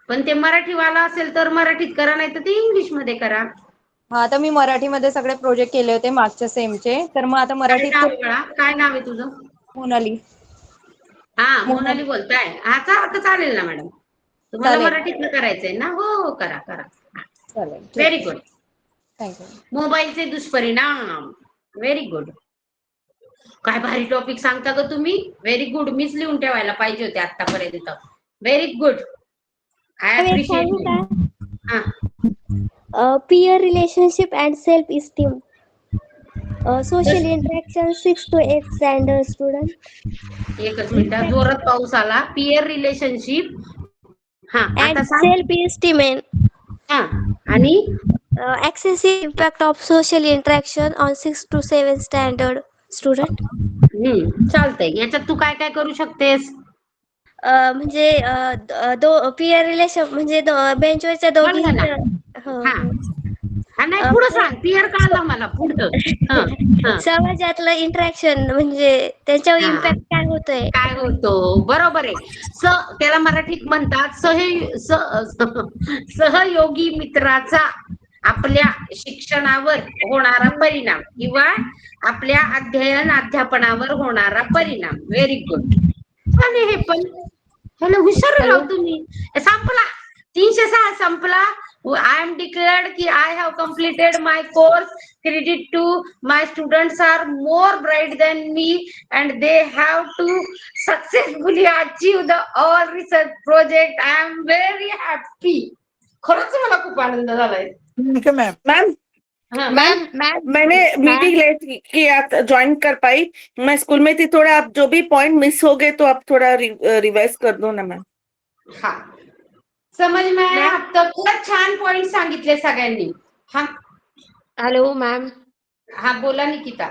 पण ते मराठीवाला असेल तर मराठीत करा, नाही तर ते इंग्लिश मध्ये करा. हा, आता मी मराठीमध्ये सगळे प्रोजेक्ट केले होते मागच्या सेमचे, तर मग आता काय मराठीत नाव आहे बाळा? काय नाव आहे तुझं? मोनाली. हा, मोनाली बोलताय. आता चालेल ना मॅडम, तुम्हाला चालेल, मराठीतनं करायचंय ना? हो, करा करा. चालेल, ठीक व्हेरी आहे. गुड. थँक्यू. मोबाईलचे दुष्परिणाम. Very good. काय भारी टॉपिक सांगता ग तुम्ही. Very good. मीच लिहून ठेवायला पाहिजे होते आतापर्यंत. Very good. आय एक अप्रिशिएट सांगू यू. का? हा, Peer relationship and self-esteem. Social interaction 6 to 8 standard student. एकच मिनिट, जोरात पाऊस आला. Pier relationship. हा, And आता सांग. self-esteem and हा, आणि excessive impact of social interaction on 6 to 7 standard student. चालतंय. याच्यात तू काय काय करू शकतेस? म्हणजे peer relation म्हणजे बेंचवरच्या दोघी. कळलं ना? हो हा, हो. नाही पुढं सांग. पियर कळलं मला, पुढं. समाजातलं इंटरॅक्शन म्हणजे त्यांच्यावर हा, इम्पॅक्ट काय होतोय. काय होतो? बरोबर आहे. त्याला मराठीत म्हणतात सहयोगी मित्राचा आपल्या शिक्षणावर होणारा परिणाम किंवा आपल्या अध्यापनावर होणारा परिणाम. Very good. आणि हे पण ह्याला हुशार राव तुम्ही. संपला, 306 संपला. आय एम डिक्लेअर्ड की I have completed my course. Credit to my students are more bright than me and they have to successfully achieve the all research project. I am very happy. खरंच मला खूप आनंद झालाय. Ma'am, मैंने meeting late KIA, join कर पाई. मैं school में थी थोड़ा. आप जो भी पॉइंट मिस हो गए तो आप थोड़ा रिवाइज कर दो ना मैम. हा, समझ में आया आपका? खूप छान पॉइंट सांगितले सगळ्यांनी. हा, हेलो मैम. हा बोला Nikita.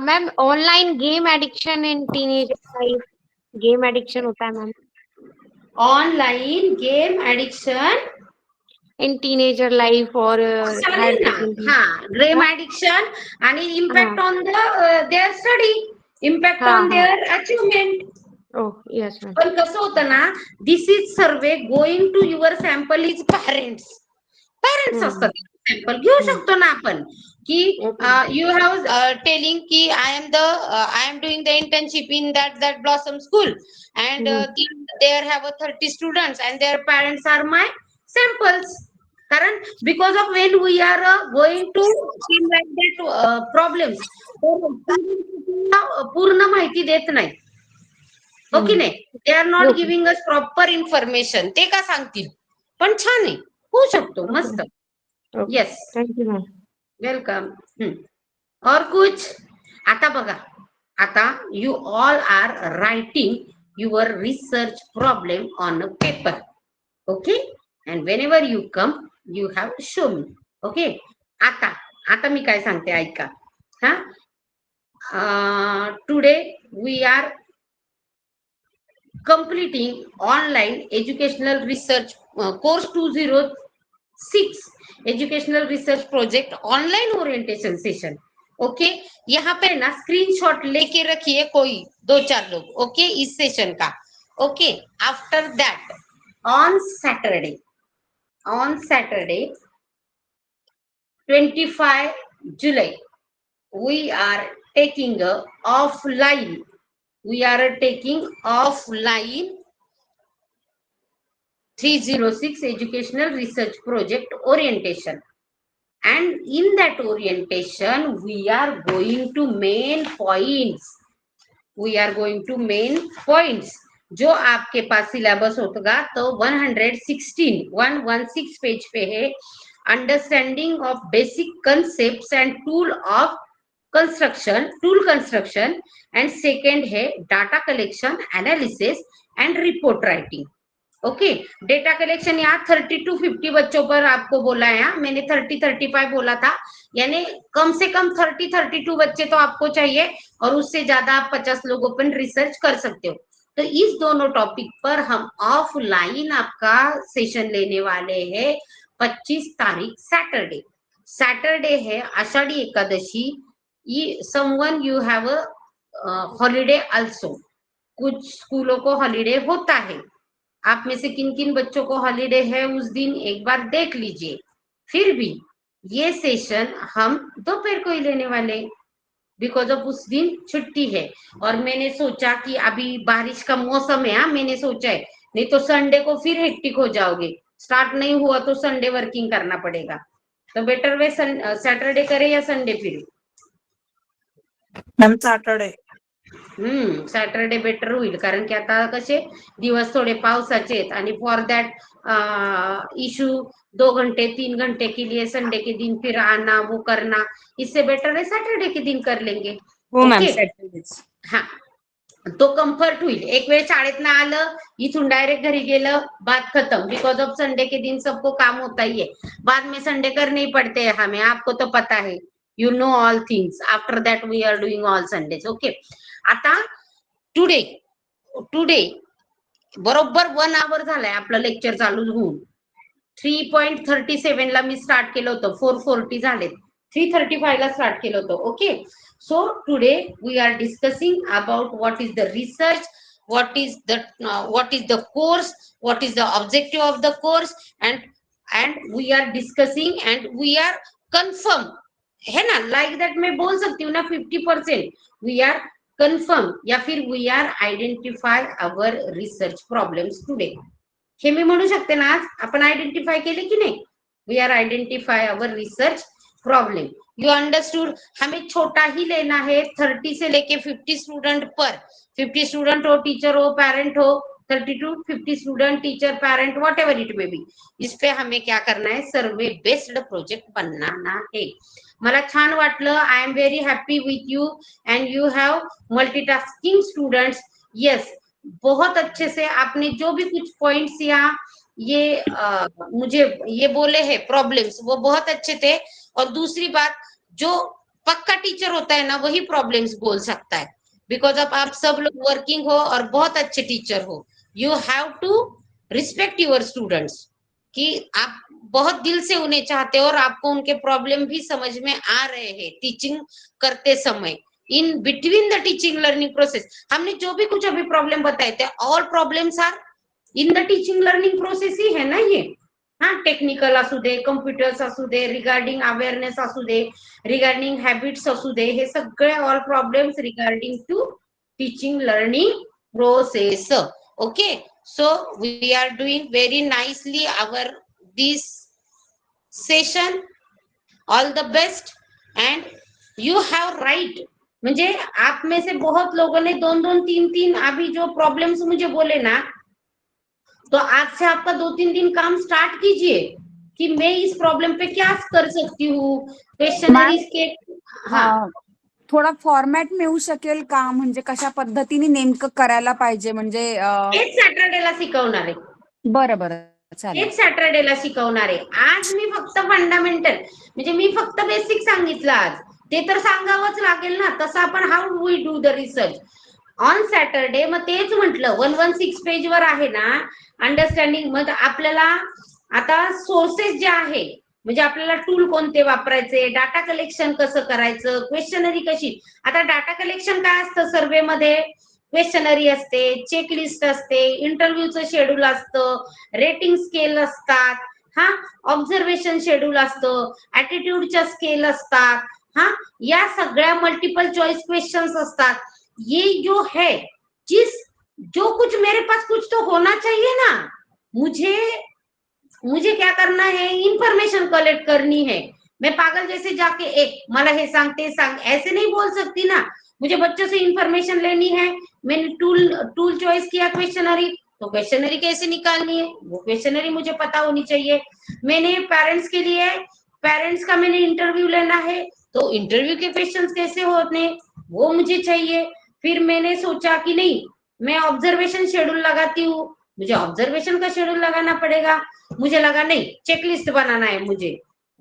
Ma'am, online game addiction in teenager life. Game addiction होता है ma'am online game addiction in teenager life और हायर चालेल ना. सेकेंडरी. हा, गेम एडिक्शन आणि impact on their study, impact on their achievement. Oh yes ma'am. पण कसं होतं ना, this is survey going to your sample is parents. Parents असतात एक्झाम्पल घेऊ शकतो ना आपण की यू हॅव टेलिंग की I am doing the internship in that Blossom school and there have 30 students and their parents are my samples. कारण because of when we are going to problems पूर्ण माहिती देत नाही. हो की नाही? They are not giving us proper information. ते का सांगतील? पण छान आहे, होऊ शकतो मस्त. Yes, thank you ma'am. वेलकम. और कुछ? आता बघा, आता you all are writing your research problem on a paper. Okay, and whenever you come you have show me. Okay, आता मी काय सांगते ऐका. Today we are completing online educational research course 206 educational research project online orientation session. Okay, यहाँ पे ना screenshot लेके रखिए कोई 2-4 लोग. ओके, इस सेशन का. Okay, after that on Saturday 25 July we are taking offline. We are taking offline 306 educational research project orientation, and in that orientation we are going to main points. जो आपके pass syllabus होगा तो 116 page पे है. Understanding of basic concepts and tool construction and second है data collection, analysis and report writing. Okay, data collection यहाँ 30 to 50 बच्चों पर आपको बोला है. मैंने 30-35 बोला था, यानी कम से कम 30-32 बच्चे तो आपको चाहिए, और उससे ज्यादा आप 50 लोगों पर रिसर्च कर सकते हो. तो इस दोनों टॉपिक पर हम ऑफलाइन आपका सेशन लेने वाले हैं 25 तारीख सैटरडे है, Ashadhi Ekadashi. Someone you have holiday also. कुछ स्कूलों को हॉलीडे होता है. आप में से किन किन बच्चों को हॉलीडे है उस दिन एक बार देख लीजिए. फिर भी ये सेशन हम दोपहर को ही लेने वाले, बिकॉज ऑफ उस दिन छुट्टी है. और मैंने सोचा कि अभी बारिश का मौसम है, मैंने सोचा है, नहीं तो संडे को फिर हेक्टिक हो जाओगे. स्टार्ट नहीं हुआ तो संडे वर्किंग करना पड़ेगा. तो बेटर वे सैटरडे करे या संडे फिर? Ma'am Saturday. सॅटरडे बेटर होईल, कारण की आता कसे दिवस थोडे पावसाचे आहेत, आणि फॉर दॅट इशू 2 घंटे 3 घंटे के लिए संडे के दिन फिर आना वो करना, इससे बेटर है सैटरडे के दिन कर लेंगे. हो मॅम, ओके, सॅटरडेच. हा, तो कम्फर्ट होईल. एक वेळ शाळेत ना आलं, इथून डायरेक्ट घरी गेलं, बात खत्म. बिकॉज ऑफ संडे के दिन सबको काम होता ही है, बाद में संडे करने ही पड़ते हैं हमें, आपको तो पता है. You know all things. After that we are doing all Sundays. Okay. आता टुडे बरोबर 1 hour झालाय आपलं लेक्चर चालू होऊन. 3.37 ला मी स्टार्ट केलं होतं, 4:40 झालेत, 3:35 ला स्टार्ट केलं होतं. Okay, so today we are discussing about what is the research, what is the course, what is the objective of the course, and we are discussing and we are confirm, है ना, like that मैं बोल सकती हूँ ना 50% we R confirm, या फिर we are identify our research problems today. हे मी म्हणू शकते ना, आज आपण आयडेंटिफाय केले की नहीं? We are identify our research problem. You understood? हमें छोटा ही लेना है, 30 से लेके 50 स्टूडेंट पर. 50 स्टूडेंट हो, टीचर हो, पेरेंट हो, 30 to 50 student, teacher, parent, whatever it may be. इस पे हमें क्या करना है? सर्वे बेस्ड प्रोजेक्ट बनाना है. मला छान वाटलं. I am very happy with you end you have multitasking students. Yes, बहुत अच्छे से आपने जो भी कुछ पॉइंट्स या ये मुझे ये बोले हैं प्रॉब्लम्स, वो बहुत अच्छे थे. और दूसरी बात, जो पक्का टीचर होता है ना वही प्रॉब्लम्स बोल सकता है, बिकॉज ऑफ आप सब लोग वर्किंग हो और बहुत अच्छे टीचर हो. You have to respect your students, कि आप बहुत दिल से उन्हें चाहते हो और आपको उनके प्रॉब्लम भी समझ में आ रहे हैं टीचिंग करते समय. In between the teaching learning process हमने जो भी कुछ अभी प्रॉब्लम बताए थे, all problems are in the teaching learning process ही है ना ये. टेक्निकल असू दे, कम्प्युटर्स असू दे, रिगार्डिंग अवेअरनेस असू दे, रिगार्डिंग हॅबिट्स असू दे, हे सगळे all problems regarding to teaching learning process. Okay, so we are doing very nicely our this session. All the best and you have write. मुझे आप में से बहुत लोगों ने 2-2, 3-3 अभी जो प्रॉब्लम्स मुझे बोले ना, तो आज से आपका 2-3 दिन काम स्टार्ट कीजिए कि मैं इस प्रॉब्लम पे क्या कर सकती हूँ. क्वेश्चनरीज के थोडा फॉर्मॅट मिळू शकेल का, म्हणजे कशा पद्धतीने नेमकं करायला पाहिजे, म्हणजे एक सॅटर्डेला शिकवणार आहे. बरं बरं चालेल. एक सॅटर्डेला शिकवणार आहे. आज मी फक्त फंडामेंटल म्हणजे मी फक्त बेसिक सांगितलं आज. ते तर सांगावंच लागेल ना, तसं आपण how we do the research on Saturday. मग तेच म्हटलं 116 पेजवर आहे ना अंडरस्टँडिंग. मग आपल्याला आता सोर्सेस जे आहे, म्हणजे आपल्याला टूल कोणते वापरायचे, डाटा कलेक्शन कसं करायचं, क्वेश्चनरी कशी. आता डाटा कलेक्शन काय असतं, सर्वे मध्ये क्वेश्चनरी असते, चेकलिस्ट असते, इंटरव्ह्यूचं शेड्यूल असतं, रेटिंग स्केल असतात, ऑब्झर्वेशन शेड्यूल असतं, ऍटिट्यूडच्या स्केल असतात, या सगळ्या मल्टीपल चॉइस क्वेश्चंस असतात. ये जो है जो कुछ मेरे पास कुछ तो होना चाहिए ना. मुझे क्या करना है, इंफॉर्मेशन कलेक्ट करनी है. मैं पागल जैसे जाके एक मला हे सांग ते सांग ऐसे नहीं बोल सकती ना. मुझे बच्चों से इंफॉर्मेशन लेनी है. मैंने टूल चॉइस किया क्वेश्चनरी, तो क्वेश्चनरी कैसे निकालनी है वो क्वेश्चनरी मुझे पता होनी चाहिए. मैंने पेरेंट्स का मैंने इंटरव्यू लेना है, तो इंटरव्यू के क्वेश्चंस कैसे होते हैं वो मुझे चाहिए. फिर मैंने सोचा कि नहीं, मैं ऑब्जर्वेशन शेड्यूल लगाती हूँ, मुझे ऑब्जर्वेशन का शेड्यूल लगाना पड़ेगा. मुझे लगा नहीं, चेकलिस्ट बनाना है मुझे.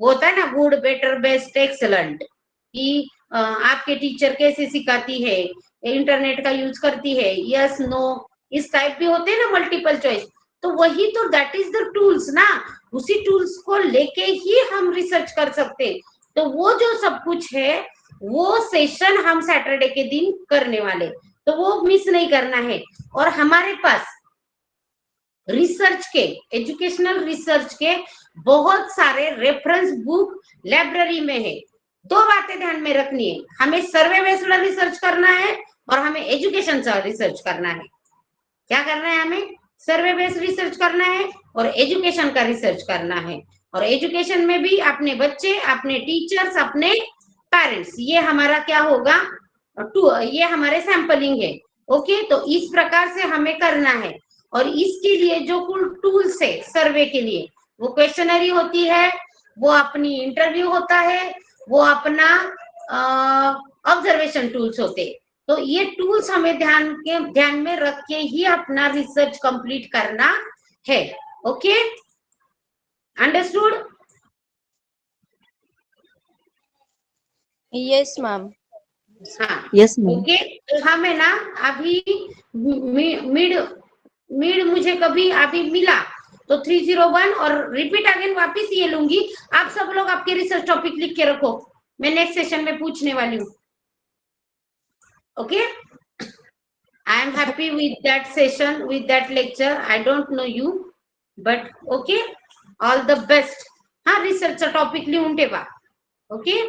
वो होता है ना गुड, बेटर, बेस्ट, एक्सलेंट, कि आपके टीचर कैसे सिखाती है, इंटरनेट का यूज करती है, यस नो, इस टाइप भी होते हैं ना मल्टीपल चॉइस. तो वही तो दैट इज द टूल्स ना. उसी टूल्स को लेके ही हम रिसर्च कर सकते हैं. तो वो जो सब कुछ है वो सेशन हम सैटरडे के दिन करने वाले, तो वो मिस नहीं करना है. और हमारे पास रिसर्च के, एजुकेशनल रिसर्च के बहुत सारे रेफरेंस बुक लाइब्रेरी में है. दो बातें ध्यान में रखनी है, हमें सर्वे बेस्ड रिसर्च करना है और हमें एजुकेशन का रिसर्च करना है. क्या करना है, हमें सर्वे बेस्ड रिसर्च करना है और एजुकेशन का रिसर्च करना है. और एजुकेशन में भी अपने बच्चे, अपने टीचर्स, अपने पेरेंट्स, ये हमारा क्या होगा, ये हमारे सैंपलिंग है. ओके, तो इस प्रकार से हमें करना है. और इसके लिए जो कुल टूल्स है सर्वे के लिए, वो क्वेश्चनरी होती है, वो अपनी इंटरव्यू होता है, वो अपना ऑब्जर्वेशन टूल्स होते. तो ये टूल्स हमें ध्यान में रख के ही अपना रिसर्च कंप्लीट करना है. Okay, understood? Yes ma'am. हाँ, यस मैम. ओके. तो हमें ना अभी मिड मुझे कभी अभी मिला तो 301 और रिपीट अगेन वापिस ये लूंगी. आप सब लोग आपके रिसर्च टॉपिक लिख के रखो, मैं नेक्स्ट सेशन में पूछने वाली हूँ. Okay, I am happy with that session, with that lecture. I don't know you, but okay, all the best. रिसर्चचा टॉपिक लिहून ठेवा. ओके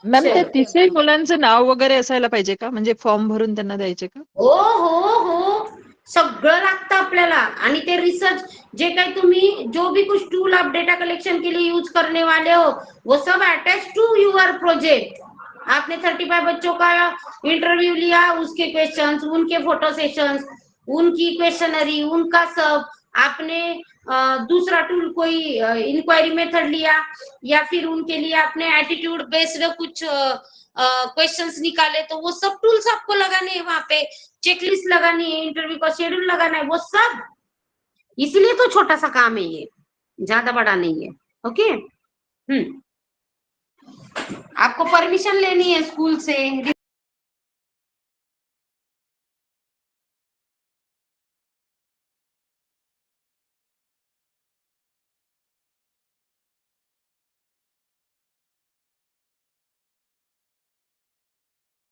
मॅम, त्या 30 मुलांचं नाव वगैरे असायला पाहिजे का, म्हणजे फॉर्म भरून त्यांना द्यायचे का? हो हो हो, सगळं लागतं आपल्याला. आणि ते रिसर्च जे काही तुम्ही जो भी कुछ टूल आप डेटा कलेक्शन के लिए यूज करने वाले हो, वो सब अटैच टू यूर प्रोजेक्ट. आपने 35 बच्चों का इंटरव्यू लिया, उसके क्वेश्चंस, उनके फोटो सेशंस, उनकी क्वेश्चनरी, उनका सब. आपने दूसरा टूल कोई इंक्वायरी मेथड लिया, या फिर उनके लिए आपने एटीट्यूड बेस्ड कुछ क्वेश्चंस निकाले, तो वो सब टूल्स आपको लगाने हैं वहां पे. चेकलिस्ट लगानी है, इंटरव्यू का शेड्यूल लगाना है, वो सब. इसलिए तो छोटा सा काम है ये, ज्यादा बड़ा नहीं है. ओके, आपको परमिशन लेनी है स्कूल से.